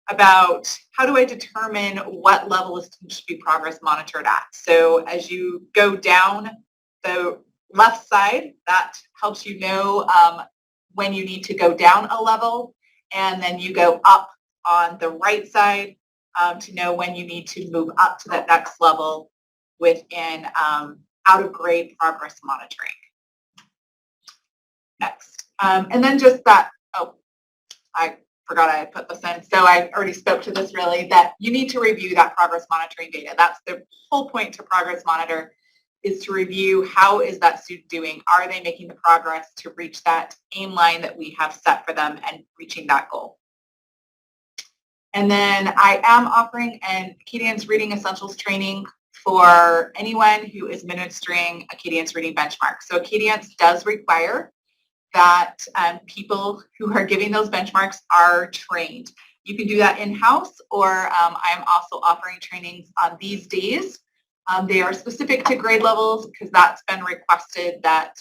I: about how do I determine what level a student should be progress monitored at. So as you go down the left side, that helps you know when you need to go down a level, and then you go up on the right side to know when you need to move up to that next level within out of grade progress monitoring. Next. And then just that, oh, I forgot I put this in. So I already spoke to this really, that you need to review that progress monitoring data. That's the whole point to progress monitor, is to review how is that student doing? Are they making the progress to reach that aim line that we have set for them and reaching that goal? And then I am offering an Acadience Reading Essentials training for anyone who is administering Acadience Reading Benchmark. So Acadience does require that people who are giving those benchmarks are trained. You can do that in-house, or I am also offering trainings on these days. They are specific to grade levels because that's been requested, that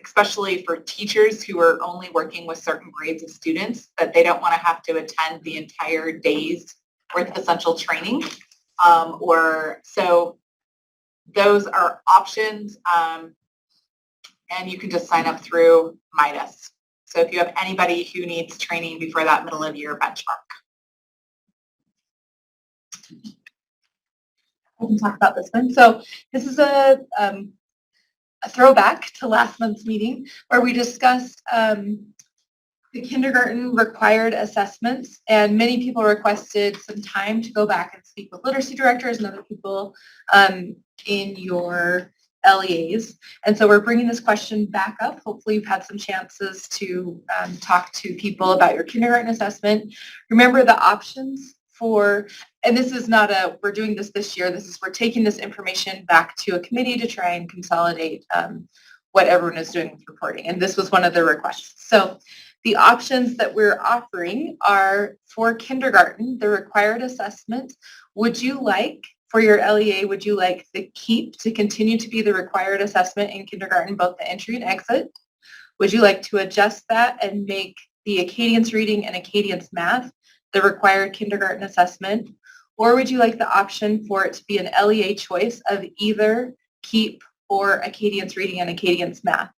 I: especially for teachers who are only working with certain grades of students, that they don't want to have to attend the entire day's worth of essential training. So those are options, and you can just sign up through Midas. So if you have anybody who needs training before that middle of year benchmark.
B: I can talk about this one. So this is a throwback to last month's meeting where we discussed the kindergarten required assessments, and many people requested some time to go back and speak with literacy directors and other people in your LEAs. And so we're bringing this question back up. Hopefully you've had some chances to talk to people about your kindergarten assessment. Remember the options for, and this is not a, we're doing this year, we're taking this information back to a committee to try and consolidate what everyone is doing with reporting. And this was one of the requests. So the options that we're offering are for kindergarten, the required assessment. Would you like, for your LEA, would you like the KEEP to continue to be the required assessment in kindergarten, both the entry and exit?
J: Would you like to adjust that and make the Acadians reading and Acadians math the required kindergarten assessment? Or would you like the option for it to be an LEA choice of either keep or Acadians reading and Acadians math?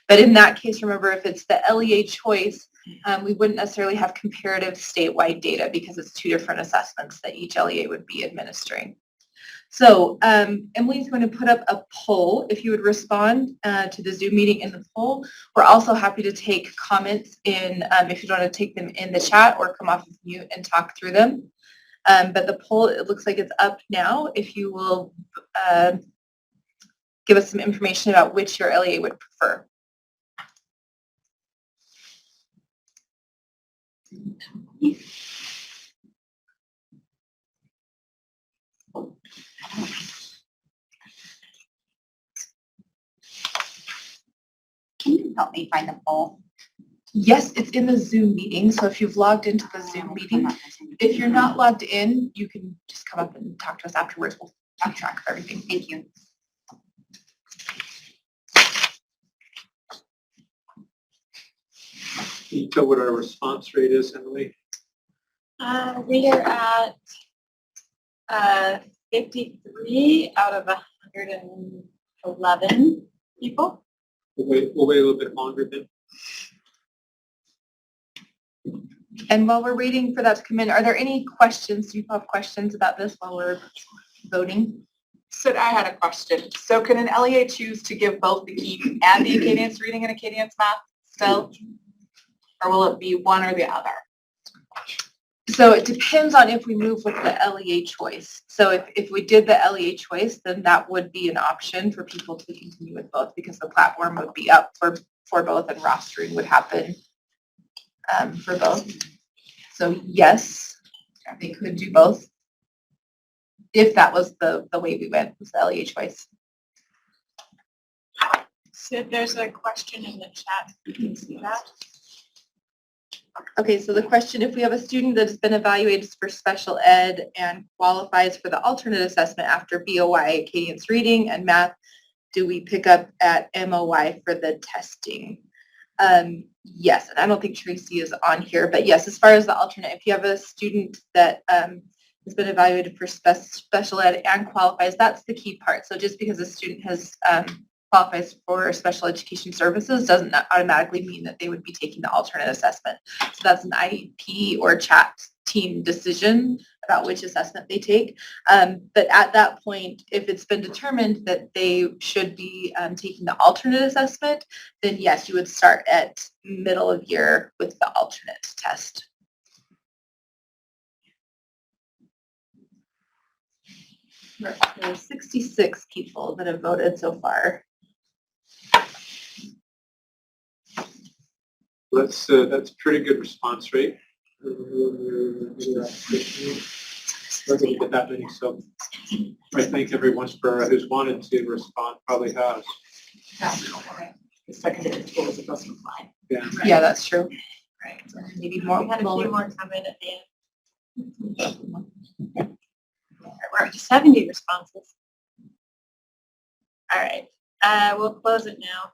J: But in that case, remember, if it's the LEA choice, we wouldn't necessarily have comparative statewide data because it's two different assessments that each LEA would be administering. So Emily's going to put up a poll. If you would respond to the Zoom meeting in the poll, we're also happy to take comments in, if you don't want to take them in the chat or come off of mute and talk through them. But the poll, it looks like it's up now. If you will give us some information about which your LEA would prefer.
G: Can you help me find the poll?
J: Yes, it's in the Zoom meeting. So if you've logged into the Zoom meeting, if you're not logged in, you can just come up and talk to us afterwards. We'll keep track of everything.
G: Thank you.
A: Can you tell what our response rate is, Emily?
C: We are at 53 out of 111 people.
A: We'll wait a little bit longer then.
J: And while we're waiting for that to come in, are there any questions? Do you have questions about this while we're voting?
I: So I had a question. So can an LEA choose to give both the KEEP and the Acadians reading and Acadians math still? Or will it be one or the other?
J: So it depends on if we move with the LEA choice. So if we did the LEA choice, then that would be an option for people to continue with both because the platform would be up for both and rostering would happen for both. So yes, they could do both if that was the way we went with the LEA choice.
C: So there's a question in the chat. You can see that.
J: Okay, so the question, if we have a student that has been evaluated for special ed and qualifies for the alternate assessment after BOY, Acadians reading and math, do we pick up at MOY for the testing? Yes, and I don't think Tracy is on here, but yes, as far as the alternate, if you have a student that has been evaluated for special ed and qualifies, that's the key part. So just because a student has qualifies for special education services doesn't automatically mean that they would be taking the alternate assessment. So that's an IEP or chat team decision about which assessment they take. But at that point, if it's been determined that they should be taking the alternate assessment, then yes, you would start at middle of year with the alternate test. There are 66 people that have voted so far.
A: That's a pretty good response rate. Doesn't get that many, so I think everyone who's wanted to respond probably has.
G: The secondary school is supposed to apply.
A: Yeah.
J: Yeah, that's true.
C: Right.
J: Maybe more.
C: We had a few more come in at the end. We're up to 70 responses. All right, we'll close it now.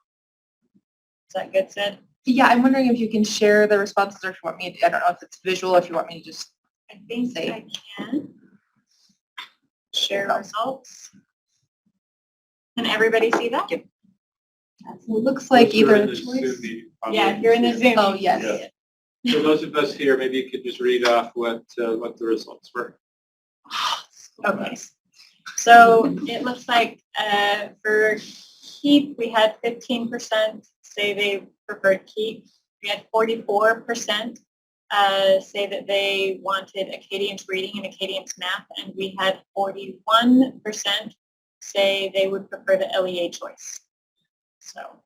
C: Is that good, Sid?
J: Yeah, I'm wondering if you can share the responses or if you want me to, I don't know if it's visual, if you want me to just
C: I think
J: say.
C: I can. Share results. Can everybody see that?
J: It looks like
A: Those who are
J: either
A: in the
J: choice.
A: Zoom meeting probably
C: Yeah, if you're in the
A: can
C: Zoom.
J: Oh,
C: you
J: yes.
C: can see it.
A: For those of us here, maybe you could just read off what the results were.
C: Okay, so it looks like for KEEP, we had 15% say they preferred KEEP. We had 44% say that they wanted Acadians reading and Acadians math, and we had 41% say they would prefer the LEA choice. So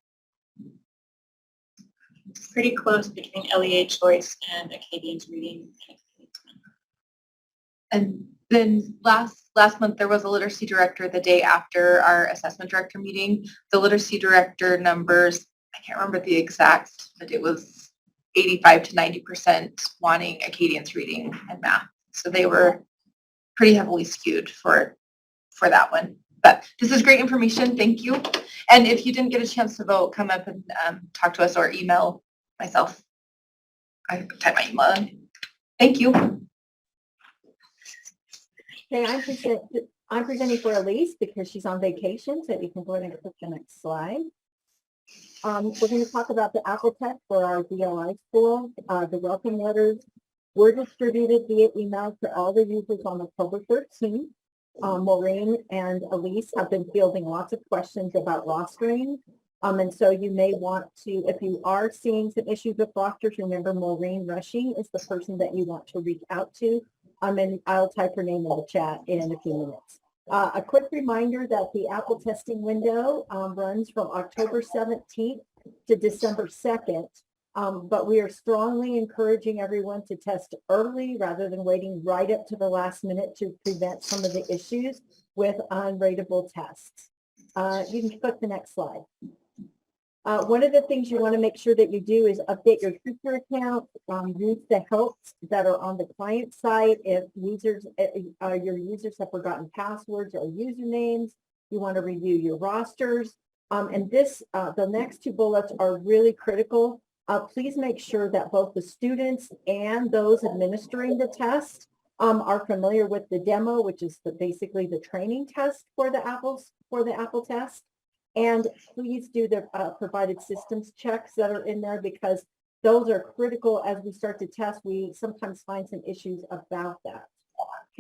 C: it's pretty close between LEA choice and Acadians reading and Acadians math.
J: And then last month, there was a literacy director the day after our assessment director meeting. The literacy director numbers, I can't remember the exact, but it was 85 to 90% wanting Acadians reading and math. So they were pretty heavily skewed for that one. But this is great information. Thank you. And if you didn't get a chance to vote, come up and talk to us or email myself. I type my email in. Thank you.
K: Okay, I'm presenting for Elise because she's on vacation, so you can go ahead and click the next slide. We're going to talk about the Apple test for our DLI school. The welcome letters were distributed via email to all the users on October 13th. Maureen and Elise have been fielding lots of questions about rostering. And so you may want to, if you are seeing some issues with rosters, remember Maureen Rushing is the person that you want to reach out to. And I'll type her name in the chat in a few minutes. A quick reminder that the Apple testing window runs from October 17th to December 2nd. But we are strongly encouraging everyone to test early rather than waiting right up to the last minute to prevent some of the issues with unrateable tests. You can click the next slide. One of the things you want to make sure that you do is update your teacher account, use the helps that are on the client side. If your users have forgotten passwords or usernames, you want to review your rosters. And the next two bullets are really critical. Please make sure that both the students and those administering the test are familiar with the demo, which is basically the training test for the Apple test. And please do the provided systems checks that are in there because those are critical as we start to test. We sometimes find some issues about that.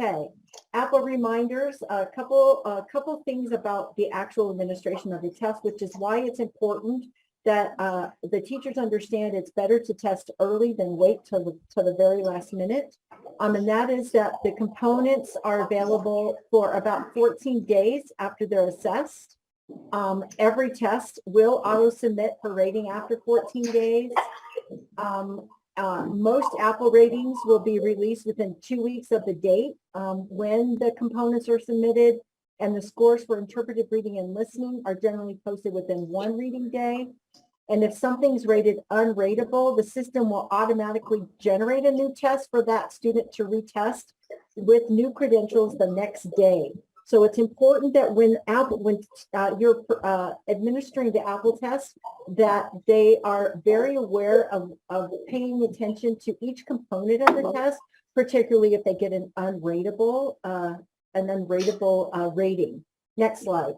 K: Okay, Apple reminders, a couple things about the actual administration of the test, which is why it's important that the teachers understand it's better to test early than wait till the very last minute. And that is that the components are available for about 14 days after they're assessed. Every test will auto-submit for rating after 14 days. Most Apple ratings will be released within 2 weeks of the date when the components are submitted, and the scores for interpretive reading and listening are generally posted within 1 reading day. And if something's rated unrateable, the system will automatically generate a new test for that student to retest with new credentials the next day. So it's important that when you're administering the Apple test, that they are very aware of paying attention to each component of the test, particularly if they get an unrateable rating. Next slide.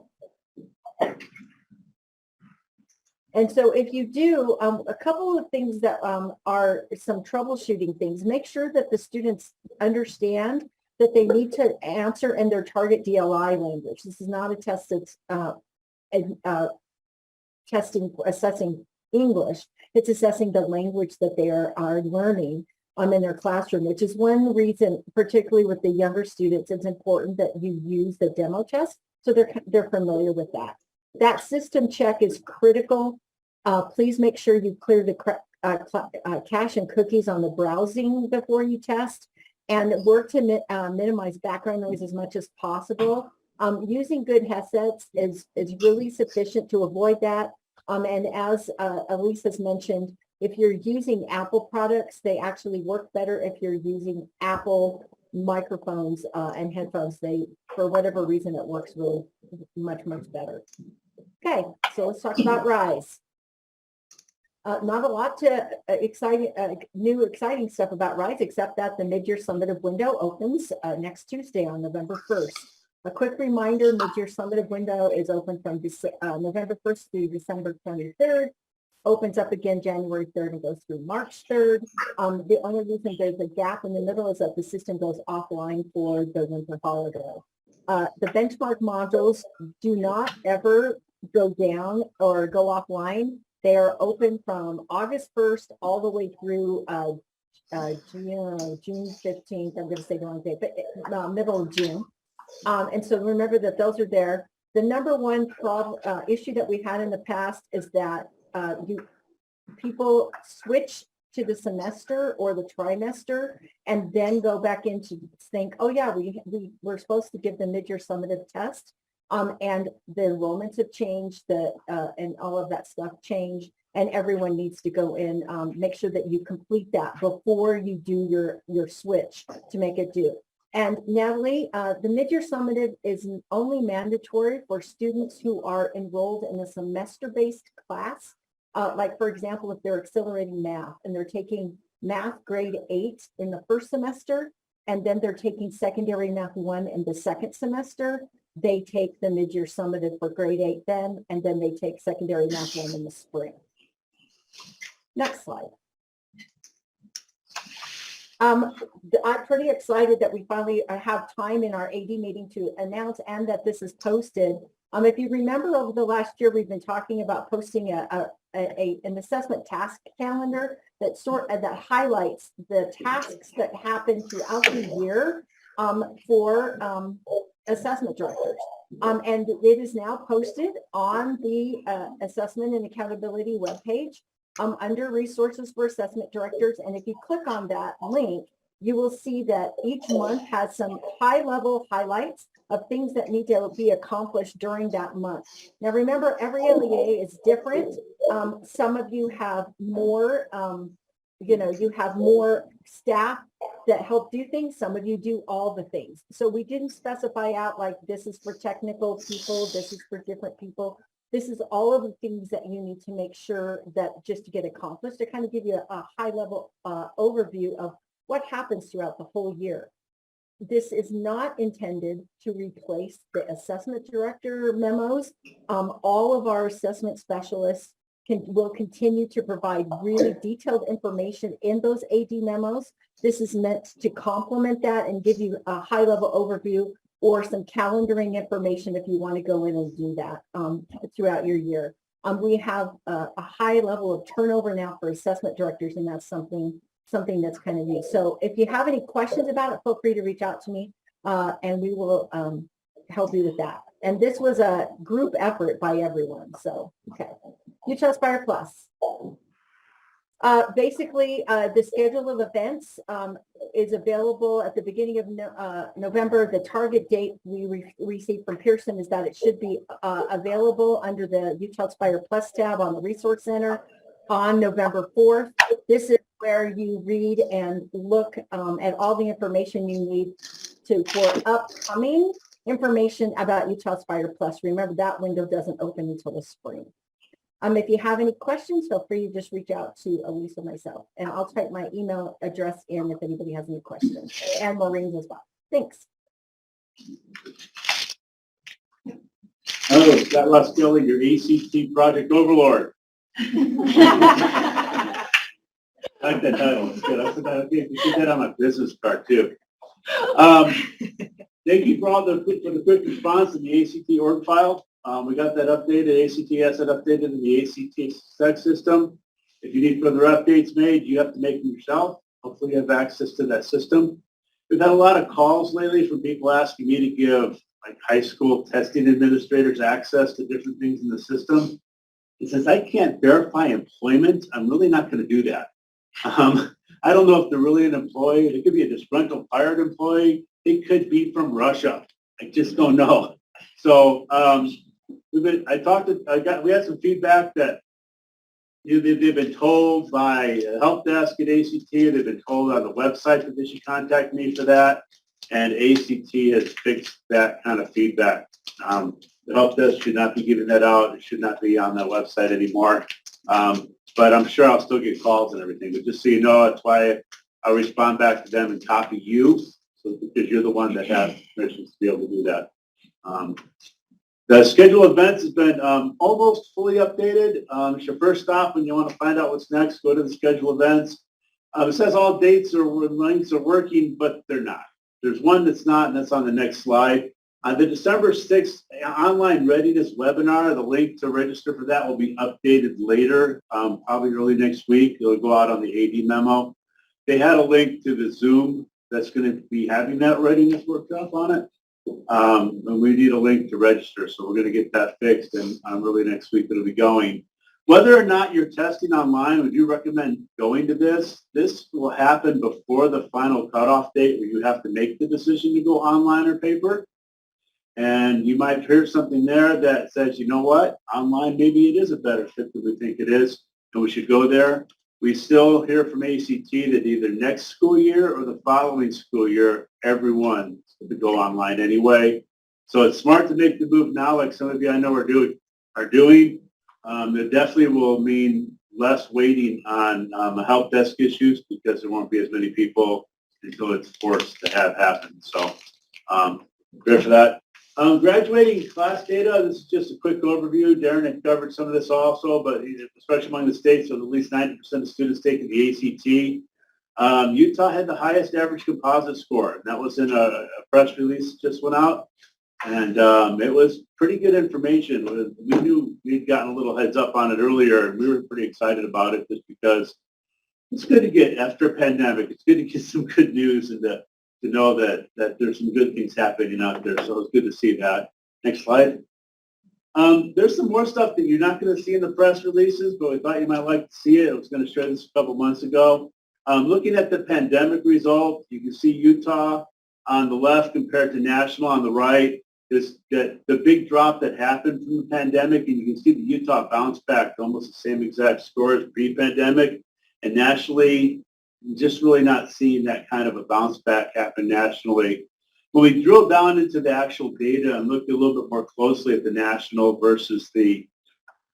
K: And so if you do, a couple of things that are some troubleshooting things, make sure that the students understand that they need to answer in their target DLI language. This is not a test that's assessing English. It's assessing the language that they are learning in their classroom, which is one reason, particularly with the younger students, it's important that you use the demo test so they're familiar with that. That system check is critical. Please make sure you clear the cache and cookies on the browsing before you test, and work to minimize background noise as much as possible. Using good headsets is really sufficient to avoid that. And as Elise has mentioned, if you're using Apple products, they actually work better if you're using Apple microphones and headphones. For whatever reason, it works really much better. Okay, so let's talk about RISE. Not a lot to exciting stuff about RISE, except that the mid-year summative window opens next Tuesday on November 1st. A quick reminder, mid-year summative window is open from November 1st through December 23rd, opens up again January 3rd and goes through March 3rd. The only reason there's a gap in the middle is that the system goes offline for the winter holiday. The benchmark modules do not ever go down or go offline. They are open from August 1st all the way through June 15th. I'm going to say the wrong date, but middle of June. And so remember that those are there. The number one issue that we've had in the past is that people switch to the semester or the trimester and then go back in to think, oh yeah, we're supposed to give the mid-year summative test. And the enrollments have changed, and all of that stuff changed, and everyone needs to go in, make sure that you complete that before you do your switch to make it do. And Natalie, the mid-year summative is only mandatory for students who are enrolled in a semester-based class. Like, for example, if they're accelerating math and they're taking math grade 8 in the first semester, and then they're taking secondary math 1 in the second semester, they take the mid-year summative for grade 8 then, and then they take secondary math 1 in the spring. Next slide. I'm pretty excited that we finally have time in our AD meeting to announce and that this is posted. If you remember over the last year, we've been talking about posting an assessment task calendar that highlights the tasks that happen throughout the year for assessment directors. And it is now posted on the Assessment and Accountability webpage under Resources for Assessment Directors. And if you click on that link, you will see that each month has some high-level highlights of things that need to be accomplished during that month. Now, remember, every LEA is different. Some of you have more, you have more staff that help do things. Some of you do all the things. So we didn't specify out like this is for technical people, this is for different people. This is all of the things that you need to make sure that just to get accomplished, to kind of give you a high-level overview of what happens throughout the whole year. This is not intended to replace the assessment director memos. All of our assessment specialists will continue to provide really detailed information in those AD memos. This is meant to complement that and give you a high-level overview or some calendaring information if you want to go in and do that throughout your year. We have a high level of turnover now for assessment directors, and that's something that's kind of new. So if you have any questions about it, feel free to reach out to me and we will help you with that. And this was a group effort by everyone. So, okay. Utah Aspire Plus. Basically, the schedule of events is available at the beginning of November. The target date we received from Pearson is that it should be available under the Utah Aspire Plus tab on the Resource Center on November 4th. This is where you read and look at all the information you need for upcoming information about Utah Aspire Plus. Remember, that window doesn't open until the spring. If you have any questions, feel free to just reach out to Elise or myself, and I'll type my email address in if anybody has any questions, and Maureen's as well. Thanks.
D: Oh, Scott Roskilling, your ACT project overlord. I like that title. It's good. I forgot. Okay, you put that on my business card too. Thank you for the quick response in the ACT org file. We got that updated. ACT has it updated in the ACT SEC system. If you need further updates made, you have to make them yourself. Hopefully you have access to that system. We've had a lot of calls lately from people asking me to give like high school testing administrators access to different things in the system. And since I can't verify employment, I'm really not going to do that. I don't know if they're really an employee. It could be a disgruntled fired employee. It could be from Russia. I just don't know. So we had some feedback that they've been told by a help desk at ACT, they've been told on the website that they should contact me for that, and ACT has fixed that kind of feedback. The help desk should not be giving that out. It should not be on that website anymore. But I'm sure I'll still get calls and everything. But just so you know, that's why I'll respond back to them and copy you, because you're the one that has permission to be able to do that. The schedule of events has been almost fully updated. It's your first stop when you want to find out what's next. Go to the schedule events. It says all dates or links are working, but they're not. There's one that's not, and that's on the next slide. The December 6th online readiness webinar, the link to register for that will be updated later, probably early next week. It'll go out on the AD memo. They had a link to the Zoom that's going to be having that readiness workshop on it. And we need a link to register, so we're going to get that fixed, and early next week it'll be going. Whether or not you're testing online, would you recommend going to this? This will happen before the final cutoff date where you have to make the decision to go online or paper. And you might hear something there that says, you know what, online maybe it is a better fit than we think it is, and we should go there. We still hear from ACT that either next school year or the following school year, everyone to go online anyway. So it's smart to make the move now, like some of you I know are doing. It definitely will mean less waiting on help desk issues because there won't be as many people until it's forced to have happen. So great for that. Graduating class data, this is just a quick overview. Darren had covered some of this also, but especially among the states with at least 90% of students taking the ACT. Utah had the highest average composite score, and that was in a press release that just went out. And it was pretty good information. We knew we'd gotten a little heads up on it earlier, and we were pretty excited about it just because it's good to get, after a pandemic, it's good to get some good news and to know that there's some good things happening out there. So it's good to see that. Next slide. There's some more stuff that you're not going to see in the press releases, but we thought you might like to see it. I was going to share this a couple months ago. Looking at the pandemic result, you can see Utah on the left compared to national on the right. The big drop that happened from the pandemic, and you can see the Utah bounce back to almost the same exact score as pre-pandemic. And nationally, just really not seeing that kind of a bounce back happen nationally. When we drill down into the actual data and look a little bit more closely at the national versus the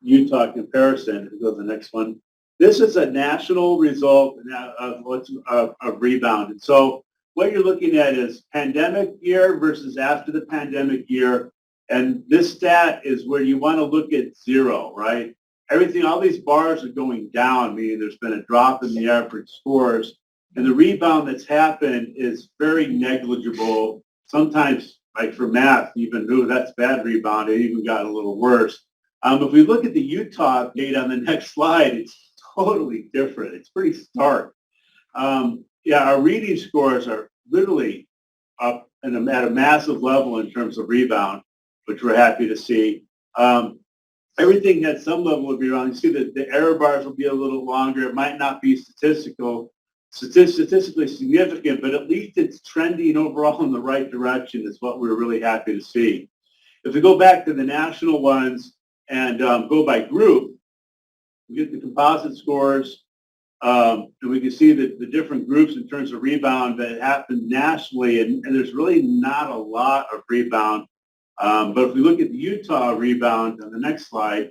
D: Utah comparison, go to the next one. This is a national result of rebound. And so what you're looking at is pandemic year versus after the pandemic year. And this stat is where you want to look at zero, right? Everything, all these bars are going down, meaning there's been a drop in the average scores. And the rebound that's happened is very negligible. Sometimes, like for math, even, ooh, that's bad rebound. It even got a little worse. If we look at the Utah data on the next slide, it's totally different. It's pretty stark. Our reading scores are literally up at a massive level in terms of rebound, which we're happy to see. Everything had some level of rebound. You see that the error bars will be a little longer. It might not be statistically significant, but at least it's trending overall in the right direction is what we're really happy to see. If we go back to the national ones and go by group, we get the composite scores, and we can see that the different groups in terms of rebound that happened nationally, and there's really not a lot of rebound. But if we look at the Utah rebound on the next slide,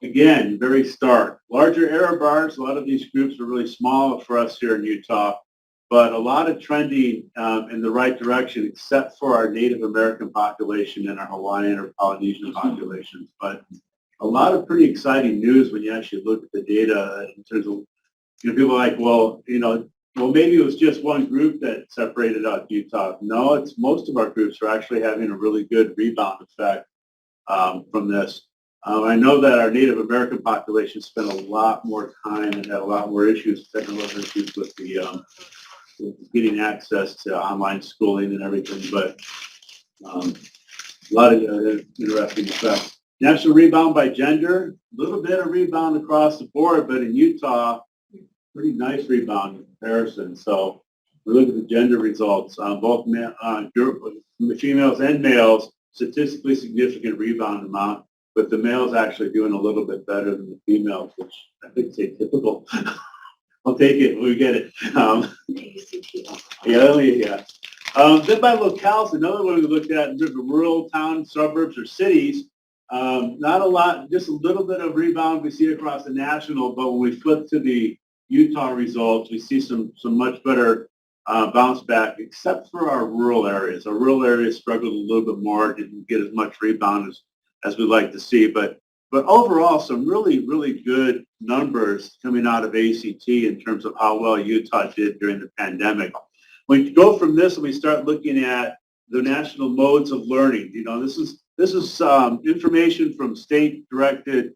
D: again, very stark. Larger error bars, a lot of these groups are really small for us here in Utah, but a lot of trending in the right direction, except for our Native American population and our Hawaiian or Polynesian populations. But a lot of pretty exciting news when you actually look at the data in terms of, people are like, well, maybe it was just one group that separated out Utah. No, it's most of our groups are actually having a really good rebound effect from this. I know that our Native American population spent a lot more time and had a lot more issues, technical issues with getting access to online schooling and everything, but a lot of interesting effects. National rebound by gender, a little bit of rebound across the board, but in Utah, pretty nice rebound in comparison. So we look at the gender results, both females and males, statistically significant rebound amount, but the males actually doing a little bit better than the females, which I think is atypical. I'll take it when we get it. Then by locales, another one we looked at in terms of rural towns, suburbs, or cities. Not a lot, just a little bit of rebound we see across the national, but when we flip to the Utah results, we see some much better bounce back, except for our rural areas. Our rural areas struggled a little bit more, didn't get as much rebound as we'd like to see. But overall, some really, really good numbers coming out of ACT in terms of how well Utah did during the pandemic. When you go from this and we start looking at the national modes of learning, this is information from state-directed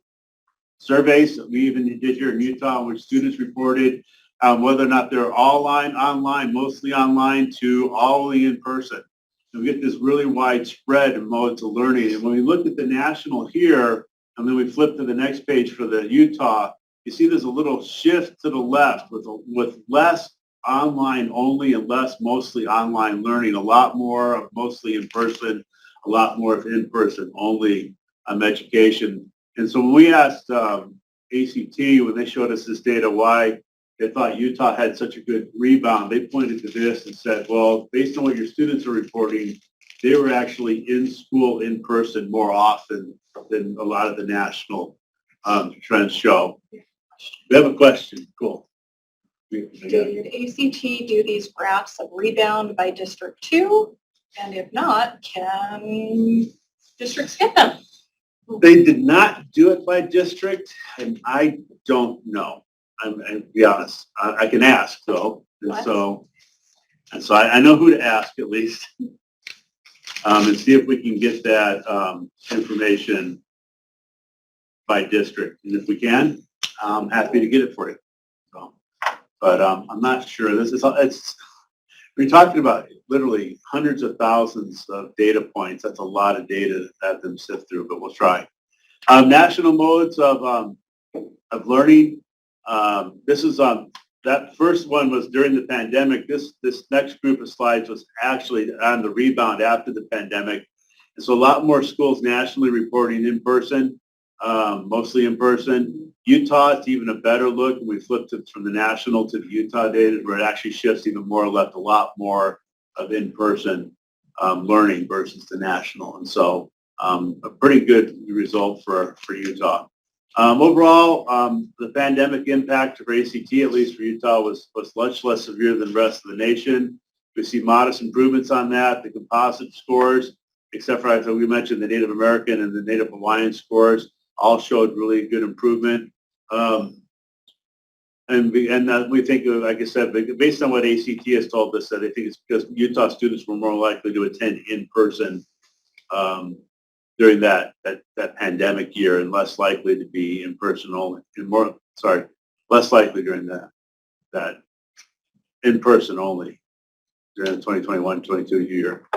D: surveys that we even did here in Utah, which students reported whether or not they're all online, mostly online, to all in person. And we get this really wide spread in modes of learning. And when we look at the national here, and then we flip to the next page for the Utah, you see there's a little shift to the left with less online only and less mostly online learning, a lot more of mostly in person, a lot more of in-person only education. And so when we asked ACT, when they showed us this data, why they thought Utah had such a good rebound. They pointed to this and said, well, based on what your students are reporting, they were actually in school in person more often than a lot of the national trends show. We have a question. Cool.
B: Did ACT do these graphs of rebound by District 2? And if not, can districts get them?
D: They did not do it by district, and I don't know. I'm to be honest. I can ask though, and so I know who to ask at least, and see if we can get that information by district. And if we can, I'm happy to get it for you. So, but I'm not sure. We're talking about literally hundreds of thousands of data points. That's a lot of data to have them sift through, but we'll try. National modes of learning. This is that first one was during the pandemic. This next group of slides was actually on the rebound after the pandemic. And so a lot more schools nationally reporting in person, mostly in person. Utah, it's even a better look. And we flipped it from the national to the Utah data where it actually shifts even more, left a lot more of in-person learning versus the national. And so a pretty good result for Utah. Overall, the pandemic impact for ACT, at least for Utah, was much less severe than the rest of the nation. We see modest improvements on that. The composite scores, except for, as we mentioned, the Native American and the Native Hawaiian scores, all showed really good improvement. And we think, like I said, based on what ACT has told us, that they think it's because Utah students were more likely to attend in person during that pandemic year, and less likely to be in person only, less likely during that in person only during the 2021-22 year.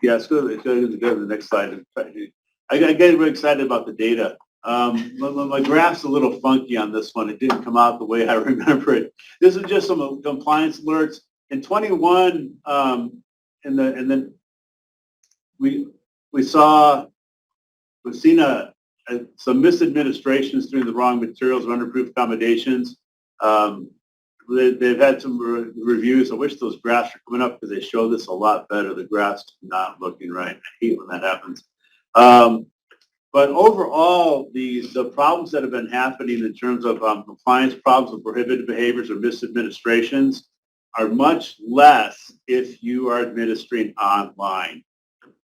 D: Yeah, let's go to the next slide. I get really excited about the data. My graph's a little funky on this one. It didn't come out the way I remember it. This is just some compliance alerts. In 21, and then we've seen some misadministrations through the wrong materials or underproof accommodations. They've had some reviews. I wish those graphs were coming up because they show this a lot better. The graphs not looking right. I hate when that happens. But overall, the problems that have been happening in terms of compliance problems with prohibited behaviors or misadministrations are much less if you are administering online.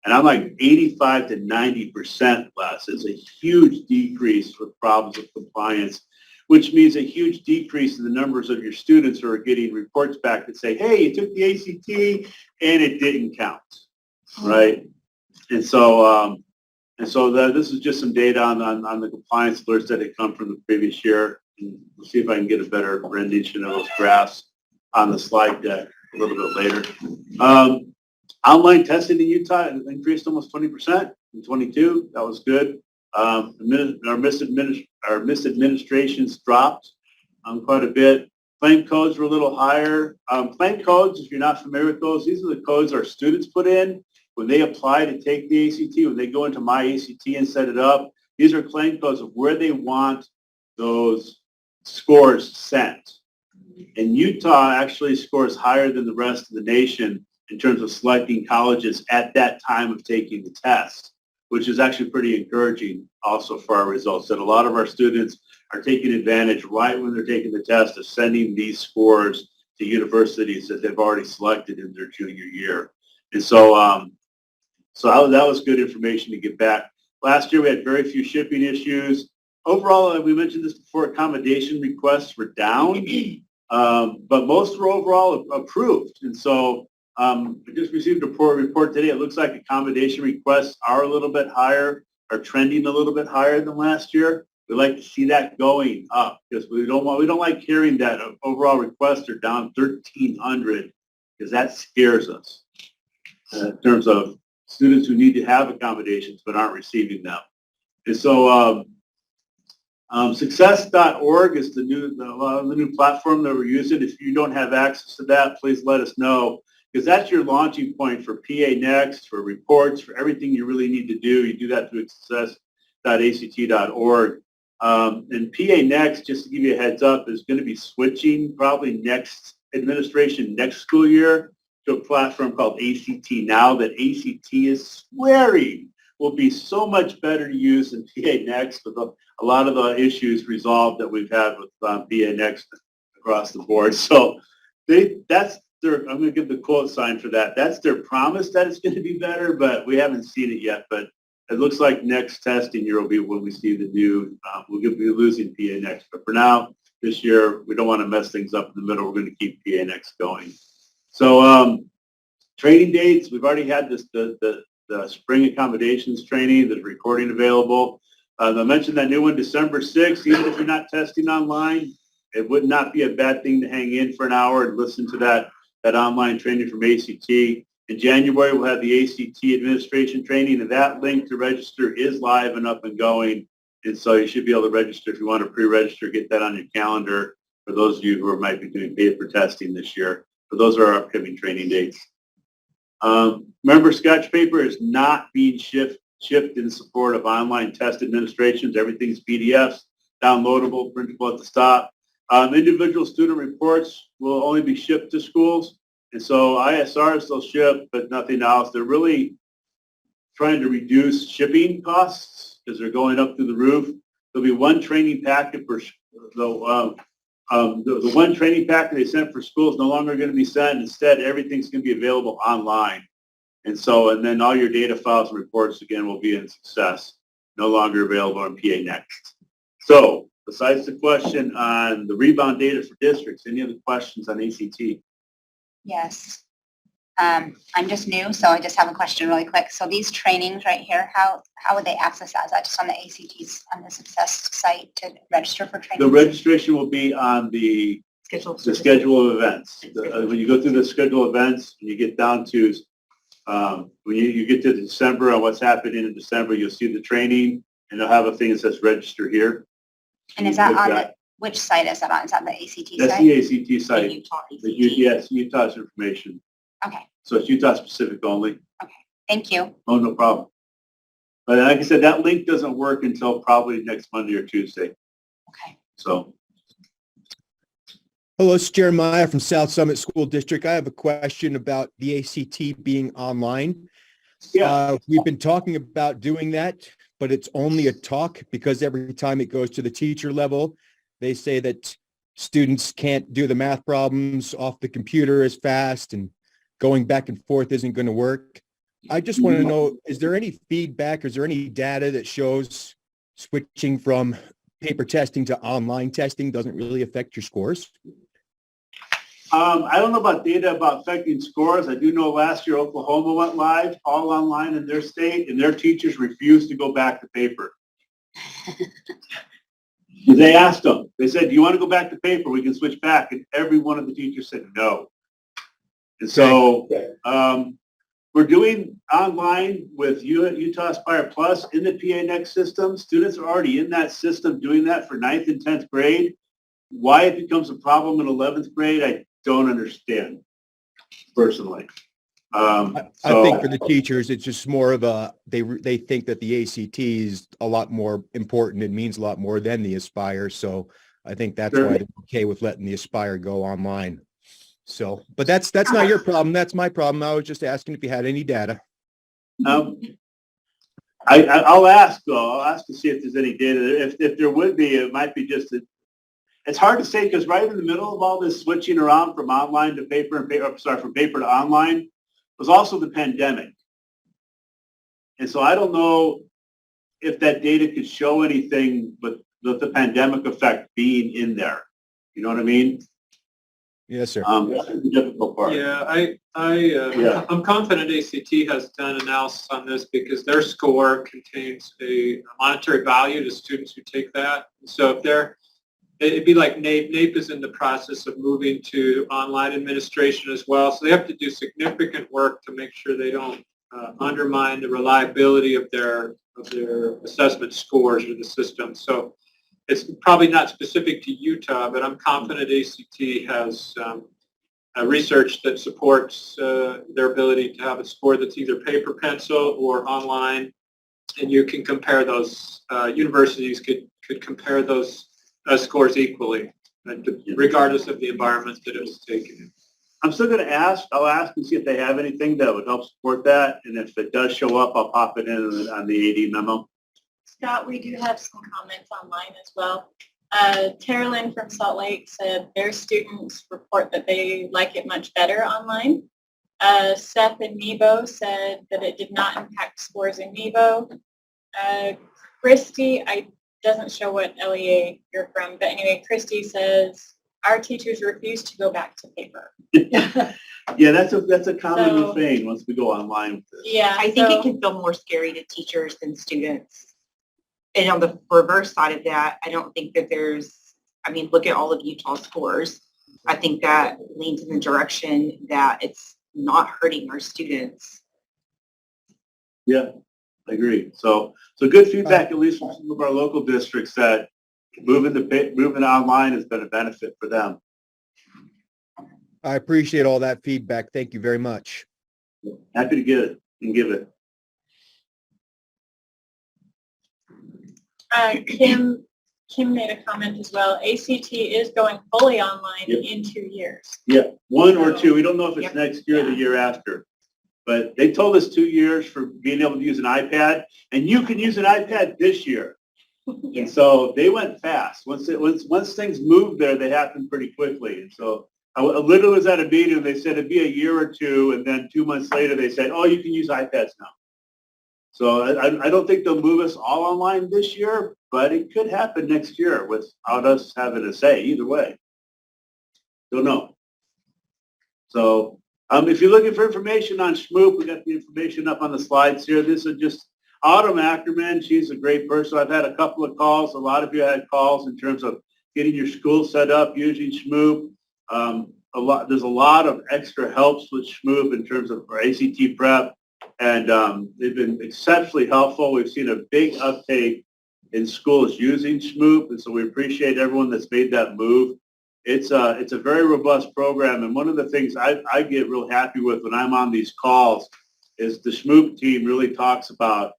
D: And I'm like 85 to 90% less. It's a huge decrease with problems with compliance, which means a huge decrease in the numbers of your students who are getting reports back that say, hey, you took the ACT and it didn't count, right? And so this is just some data on the compliance alerts that had come from the previous year. And we'll see if I can get a better rendition of those graphs on the slide deck a little bit later. Online testing in Utah increased almost 20% in 22. That was good. Our misadministrations dropped quite a bit. Claim codes were a little higher. Claim codes, if you're not familiar with those, these are the codes our students put in when they apply to take the ACT, when they go into My ACT and set it up. These are claim codes of where they want those scores sent. And Utah actually scores higher than the rest of the nation in terms of selecting colleges at that time of taking the test, which is actually pretty encouraging also for our results, that a lot of our students are taking advantage right when they're taking the test of sending these scores to universities that they've already selected in their junior year. And so, that was good information to get back. Last year, we had very few shipping issues. Overall, we mentioned this before, accommodation requests were down, but most were overall approved. And so I just received a report today. It looks like accommodation requests are a little bit higher, are trending a little bit higher than last year. We'd like to see that going up because we don't like hearing that overall requests are down 1,300 because that scares us in terms of students who need to have accommodations but aren't receiving them. And so success.org is the new platform that we're using. If you don't have access to that, please let us know. because that's your launching point for PA Next, for reports, for everything you really need to do. You do that through success.act.org. And PA Next, just to give you a heads up, is going to be switching probably next administration next school year to a platform called ACT Now that ACT is swearing will be so much better to use than PA Next with a lot of the issues resolved that we've had with PA Next across the board. So that's their, I'm going to give the quote sign for that. That's their promise that it's going to be better, but we haven't seen it yet. But it looks like next testing year will be when we see the new, we'll be losing PA Next. But for now, this year, we don't want to mess things up in the middle. We're going to keep PA Next going. So training dates, we've already had this, the spring accommodations training, there's recording available. I mentioned that new one, December 6th, even if you're not testing online, it would not be a bad thing to hang in for an hour and listen to that online training from ACT. In January, we'll have the ACT administration training, and that link to register is live and up and going. And so you should be able to register if you want to pre-register, get that on your calendar for those of you who might be doing paper testing this year. So those are our upcoming training dates. Remember, Sketchpaper is not being shipped in support of online test administrations. Everything's PDFs, downloadable, printable at the stop. Individual student reports will only be shipped to schools. And so ISRs they'll ship, but nothing else. They're really trying to reduce shipping costs because they're going up through the roof. There'll be one training packet for the one training packet they sent for schools no longer going to be sent. Instead, everything's going to be available online. And so, and then all your data files and reports, again, will be in Success, no longer available on PA Next. So, besides the question on the rebound data for districts, any other questions on ACT?
C: Yes. I'm just new, so I just have a question really quick. So these trainings right here, how would they access that? Is that just on the ACT's, on the Success site to register for training?
D: The registration will be on the schedule of events. When you go through the schedule of events, and you get down to, when you get to December on what's happening in December, you'll see the training, and they'll have a thing that says register here.
C: And is that on the, which site is that on? Is that the ACT
D: That's
C: site?
D: the ACT site.
G: Utah ACT.
D: Yes, Utah's information.
C: Okay,
D: So it's Utah specific only.
C: thank you.
D: Oh, no problem. But like I said, that link doesn't work until probably next Monday or Tuesday.
C: Okay.
D: So.
L: Hello, it's Jeremiah from South Summit School District. I have a question about the ACT being online.
D: Yeah.
L: We've been talking about doing that, but it's only a talk because every time it goes to the teacher level, they say that students can't do the math problems off the computer as fast and going back and forth isn't going to work. I just want to know, is there any feedback, or is there any data that shows switching from paper testing to online testing doesn't really affect your scores?
D: I don't know about data about affecting scores. I do know last year Oklahoma went live, all online in their state, and their teachers refused to go back to paper. They asked them, they said, do you want to go back to paper? We can switch back. And every one of the teachers said no. And so we're doing online with Utah Aspire Plus in the PA Next system. Students are already in that system doing that for 9th and 10th grade. Why it becomes a problem in 11th grade, I don't understand personally.
L: I think for the teachers, it's just more of a, they think that the ACT is a lot more important. It means a lot more than the Aspire. So I think that's
D: Sure.
L: why they're okay with letting the Aspire go online. So, but that's not your problem. That's my problem. I was just asking if you had any data.
D: I'll ask though. I'll ask to see if there's any data. If there would be, it might be just that. It's hard to say because right in the middle of all this switching around from online to paper and from paper to online was also the pandemic. And so I don't know if that data could show anything with the pandemic effect being in there. You know what I mean?
L: Yes, sir.
D: That's the difficult part.
A: Yeah,
D: Yeah.
A: I'm confident ACT has done analysis on this because their score contains a monetary value to students who take that. So if it'd be like NAEP. NAEP is in the process of moving to online administration as well. So they have to do significant work to make sure they don't undermine the reliability of their assessment scores or the system. So it's probably not specific to Utah, but I'm confident ACT has research that supports their ability to have a score that's either paper pencil or online, and you can compare those. Universities could compare those scores equally, regardless of the environment that it was taken in.
D: I'm still going to ask. I'll ask and see if they have anything that would help support that. And if it does show up, I'll pop it in on the AD memo.
C: Scott, we do have some comments online as well. Tara Lynn from Salt Lake said their students report that they like it much better online. Seth in Nebo said that it did not impact scores in Nebo. Christy, doesn't show what LEA you're from, but anyway, Christy says our teachers refuse to go back to paper.
D: Yeah, that's a common
C: So-
D: thing once we go online with this.
C: Yeah,
G: I think it can feel more scary to teachers than students. And on the reverse side of that, I don't think that look at all of Utah's scores. I think that leans in the direction that it's not hurting our students.
D: Yeah, I agree. So good feedback, at least from some of our local districts, that moving online has been a benefit for them.
L: I appreciate all that feedback. Thank you very much.
D: Happy to get it and give it.
C: Kim made a comment as well. ACT is going fully online
D: Yep.
C: in 2 years.
D: Yeah, 1 or 2. We don't know if it's
G: Yep.
D: next year or the year after. But they told us 2 years for being able to use an iPad, and you can use an iPad this year. And so they went fast. Once things moved there, they happened pretty quickly. And so I literally was at a meeting, they said it'd be a year or 2, and then 2 months later, they said, oh, you can use iPads now. So I don't think they'll move us all online this year, but it could happen next year without us having a say either way. Don't know. So if you're looking for information on Schmoop, we got the information up on the slides here. This is just Autumn Ackerman. She's a great person. I've had a couple of calls. A lot of you had calls in terms of getting your school set up using Schmoop. There's a lot of extra helps with Schmoop in terms of our ACT prep, and they've been exceptionally helpful. We've seen a big uptake in schools using Schmoop, and so we appreciate everyone that's made that move. It's a very robust program, and one of the things I get real happy with when I'm on these calls is the Schmoop team really talks about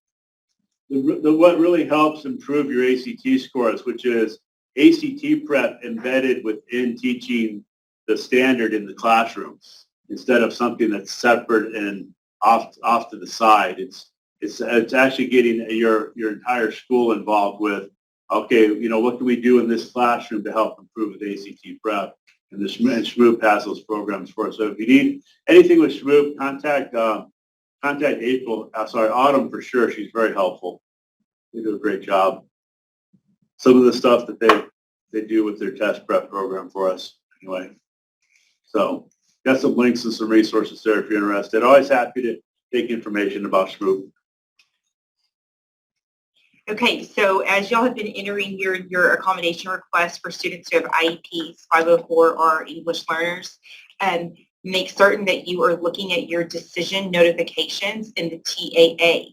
D: what really helps improve your ACT scores, which is ACT prep embedded within teaching the standard in the classrooms instead of something that's separate and off to the side. It's actually getting your entire school involved with, okay, what can we do in this classroom to help improve with ACT prep? And Schmoop has those programs for us. So if you need anything with Schmoop, contact Autumn for sure. She's very helpful. They do a great job. Some of the stuff that they do with their test prep program for us anyway. So got some links and some resources there if you're interested. Always happy to take information about Schmoop.
G: Okay, so as y'all have been entering your accommodation requests for students who have IEPs, 504, or English learners, make certain that you are looking at your decision notifications in the TAA.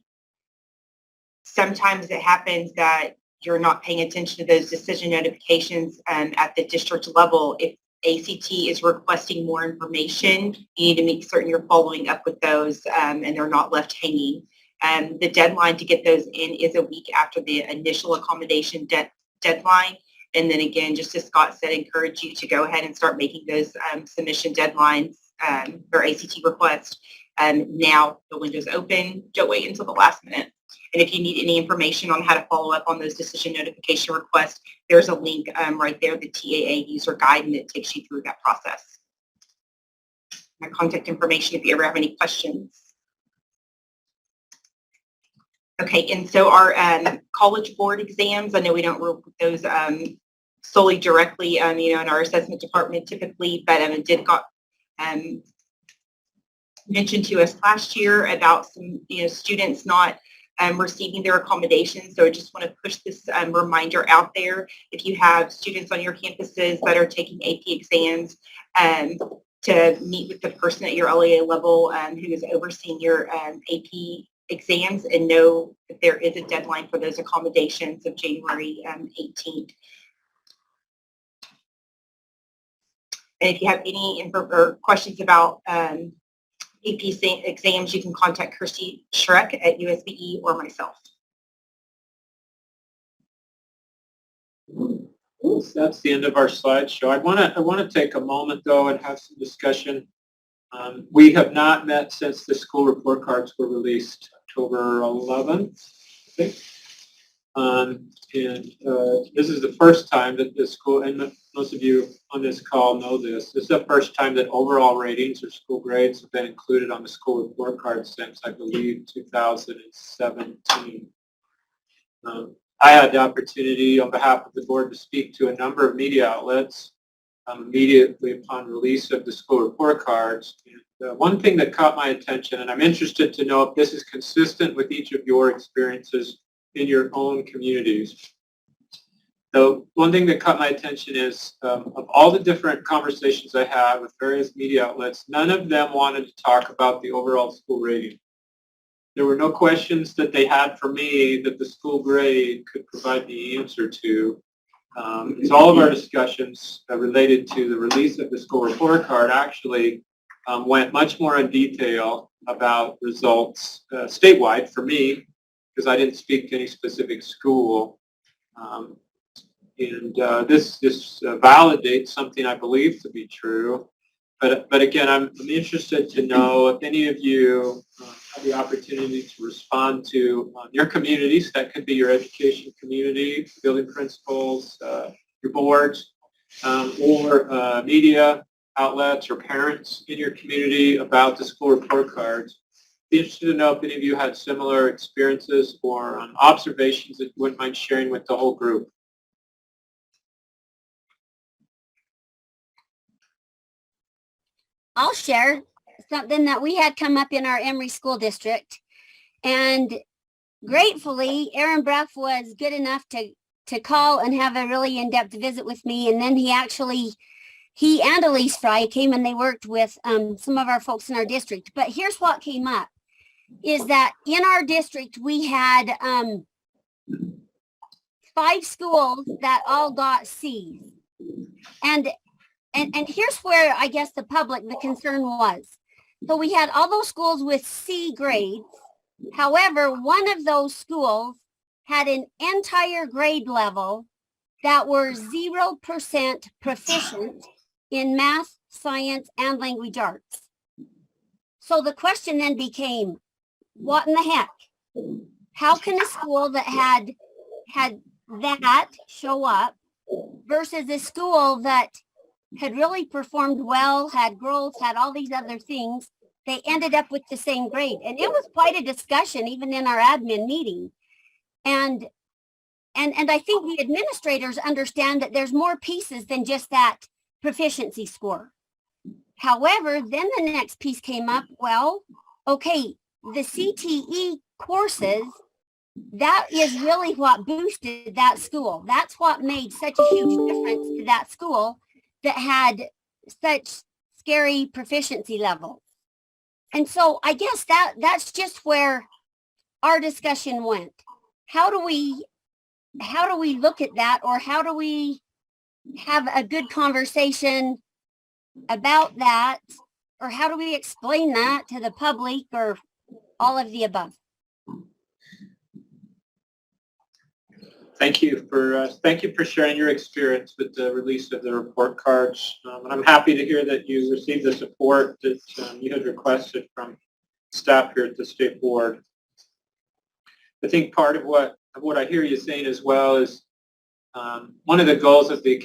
G: Sometimes it happens that you're not paying attention to those decision notifications at the district level. If ACT is requesting more information, you need to make certain you're following up with those and they're not left hanging. The deadline to get those in is a week after the initial accommodation deadline. And then again, just as Scott said, encourage you to go ahead and start making those submission deadlines for ACT requests. Now the window's open. Don't wait until the last minute. And if you need any information on how to follow up on those decision notification requests, there's a link right there, the TAA user guide, and it takes you through that process. My contact information if you ever have any questions. Okay, and so our college board exams, I know we don't work with those solely directly, in our assessment department typically, but it did got mentioned to us last year about some, students not receiving their accommodations. So I just want to push this reminder out there. If you have students on your campuses that are taking AP exams, to meet with the person at your LEA level who is overseeing your AP exams and know that there is a deadline for those accommodations of January 18th. And if you have any info or questions about AP exams, you can contact Kirsty Schreck at USBE or myself.
A: That's the end of our slideshow. I want to take a moment though and have some discussion. We have not met since the school report cards were released October 11th, I think. This is the first time that the school, and most of you on this call know this is the first time that overall ratings or school grades have been included on the school report card since, I believe, 2017. I had the opportunity on behalf of the board to speak to a number of media outlets immediately upon release of the school report cards. And, one thing that caught my attention, and I'm interested to know if this is consistent with each of your experiences in your own communities. So one thing that caught my attention is of all the different conversations I had with various media outlets, none of them wanted to talk about the overall school rating. There were no questions that they had for me that the school grade could provide the answer to. So all of our discussions related to the release of the school report card actually went much more in detail about results statewide for me, because I didn't speak to any specific school. This validates something I believe to be true. But again, I'm interested to know if any of you have the opportunity to respond to your communities. That could be your education community, building principals, your boards, or media outlets or parents in your community about the school report cards. Be interested to know if any of you had similar experiences or observations that you wouldn't mind sharing with the whole group.
M: I'll share something that we had come up in our Emory School District. And gratefully, Aaron Bruff was good enough to call and have a really in-depth visit with me. And then he and Elise Fry came and they worked with some of our folks in our district. But here's what came up, is that in our district, we had 5 schools that all got C's. And here's where I guess the concern was. So we had all those schools with C grades. However, one of those schools had an entire grade level that were 0% proficient in math, science, and language arts. So the question then became, what in the heck? How can a school that had that show up versus a school that had really performed well, had growth, had all these other things, they ended up with the same grade. And it was quite a discussion, even in our admin meeting. And I think the administrators understand that there's more pieces than just that proficiency score. However, then the next piece came up, well, okay, the CTE courses, that is really what boosted that school. That's what made such a huge difference to that school that had such scary proficiency levels. And so I guess that's just where our discussion went. How do we look at that, or how do we have a good conversation about that, or how do we explain that to the public, or all of the above?
A: Thank you for sharing your experience with the release of the report cards. And I'm happy to hear that you received the support that you had requested from staff here at the state board. I think part of what I hear you saying as well is one of the goals of the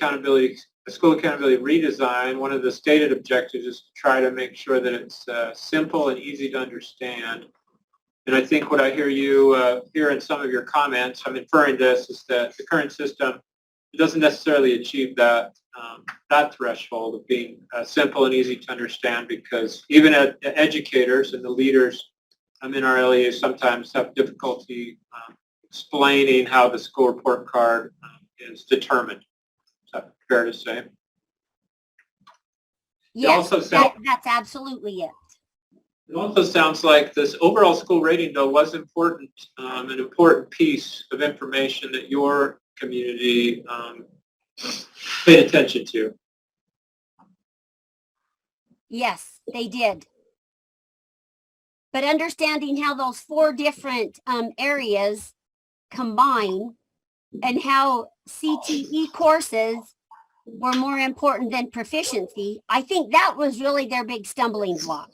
A: school accountability redesign. One of the stated objectives is to try to make sure that it's simple and easy to understand. And I think what I hear you hear in some of your comments, I'm inferring this, is that the current system doesn't necessarily achieve that threshold of being simple and easy to understand, because even educators and the leaders in our LEA sometimes have difficulty explaining how the school report card is determined. Is that fair to say?
M: Yes, that's absolutely it.
A: It also sounds like this overall school rating, though, was important, an important piece of information that your community paid attention to.
M: Yes, they did. But understanding how those 4 different areas combine and how CTE courses were more important than proficiency, I think that was really their big stumbling block.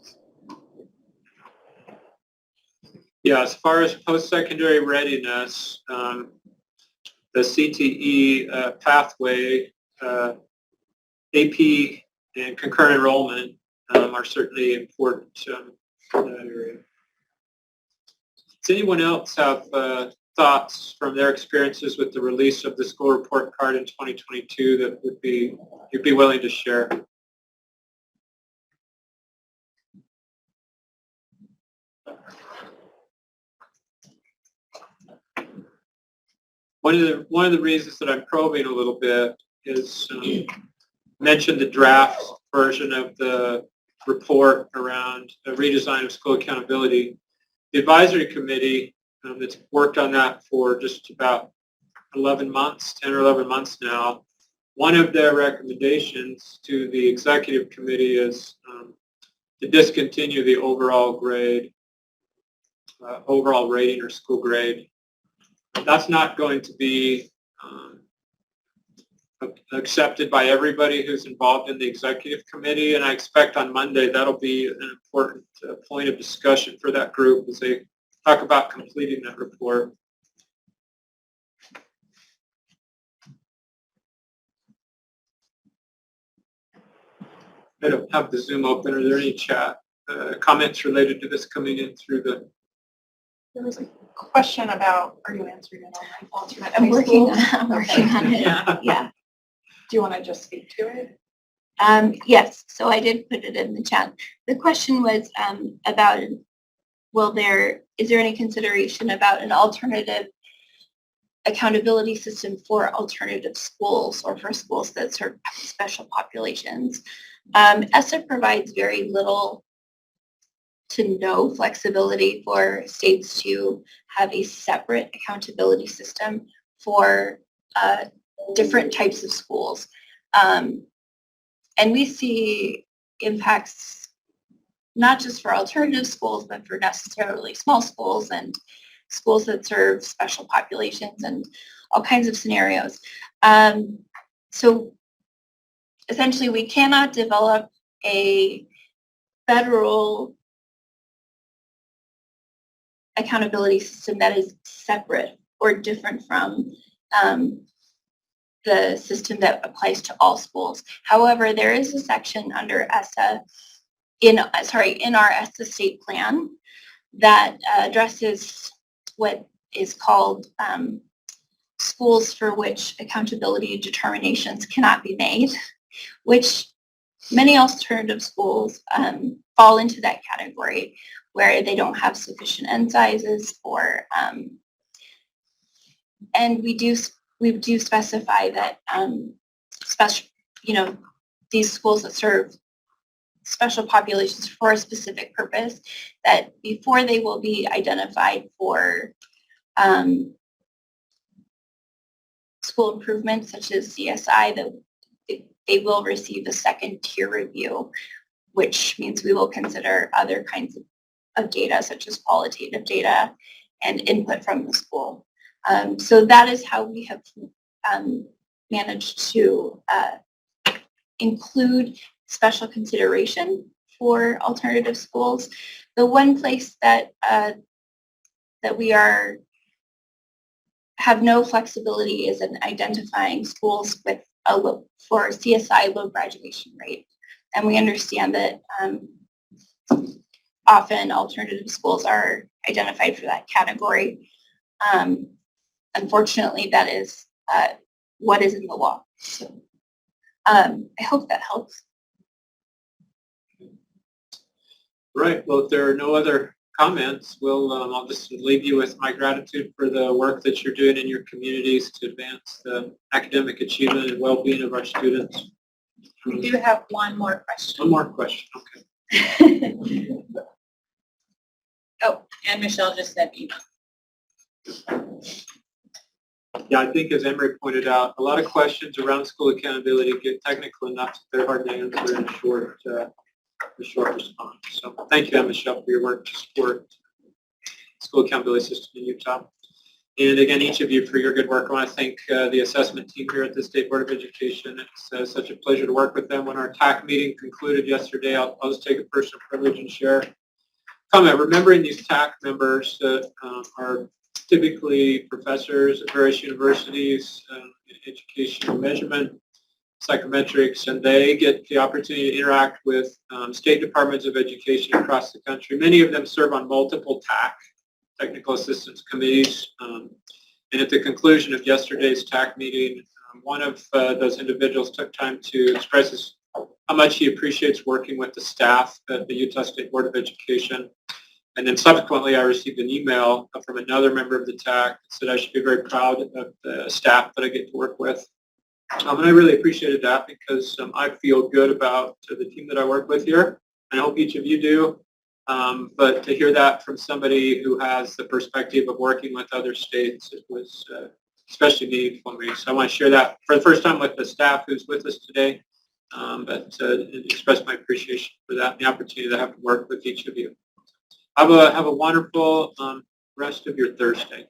A: Yeah, as far as post-secondary readiness, the CTE pathway, AP and concurrent enrollment are certainly important in that area. Does anyone else have thoughts from their experiences with the release of the school report card in 2022 that you'd be willing to share? One of the reasons that I'm probing a little bit is mentioned the draft version of the report around a redesign of school accountability. The advisory committee that's worked on that for just about 11 months, 10 or 11 months now, one of their recommendations to the executive committee is to discontinue the overall grade, overall rating or school grade. That's not going to be accepted by everybody who's involved in the executive committee, and I expect on Monday that'll be an important point of discussion for that group as they talk about completing that report. I don't have the Zoom open. Are there any chat comments related to this coming in through the...
I: There was a question about, are you answering it on my alternate?
C: I'm working
I: Okay.
C: on it.
A: Yeah.
C: Yeah.
I: Do you want to just speak to it?
C: Yes, so I did put it in the chat. The question was about, is there any consideration about an alternative accountability system for alternative schools or for schools that serve special populations? ESSA provides very little to no flexibility for states to have a separate accountability system for different types of schools. And we see impacts not just for alternative schools, but for necessarily small schools and schools that serve special populations and all kinds of scenarios. So essentially, we cannot develop a federal accountability system that is separate or different from the system that applies to all schools. However, there is a section under ESSA, in our ESSA state plan that addresses what is called schools for which accountability determinations cannot be made, which many alternative schools fall into that category where they don't have sufficient end sizes or, and we do specify that these schools that serve special populations for a specific purpose, that before they will be identified for school improvements such as CSI, that they will receive a second tier review, which means we will consider other kinds of data such as qualitative data and input from the school. So that is how we have managed to include special consideration for alternative schools. The one place that we have no flexibility is in identifying schools with for CSI low graduation rate. And we understand that often alternative schools are identified for that category. Unfortunately, that is what is in the law. So I hope that helps.
A: Right. Well, if there are no other comments, I'll just leave you with my gratitude for the work that you're doing in your communities to advance the academic achievement and well-being of our students.
I: We do have one more question.
A: One more question. Okay.
G: Oh, and Michelle just said email.
A: Yeah, I think as Emery pointed out, a lot of questions around school accountability get technical enough that they're hard to answer in a short a short response. So thank you, Michelle, for your work to support school accountability system in Utah. And again, each of you for your good work. I want to thank the assessment team here at the State Board of Education. It's such a pleasure to work with them. When our TAC meeting concluded yesterday, I'll just take a personal privilege and share comment. Remembering these TAC members that are typically professors at various universities in educational measurement, psychometrics, and they get the opportunity to interact with state departments of education across the country. Many of them serve on multiple TAC, technical assistance committees. And at the conclusion of yesterday's TAC meeting, one of those individuals took time to express how much he appreciates working with the staff at the Utah State Board of Education. And then subsequently, I received an email from another member of the TAC that said I should be very proud of the staff that I get to work with. And I really appreciated that because I feel good about the team that I work with here. And I hope each of you do. But to hear that from somebody who has the perspective of working with other states, it was especially meaningful to me. So I want to share that for the first time with the staff who's with us today, but express my appreciation for that and the opportunity to have to work with each of you. Have a wonderful rest of your Thursday.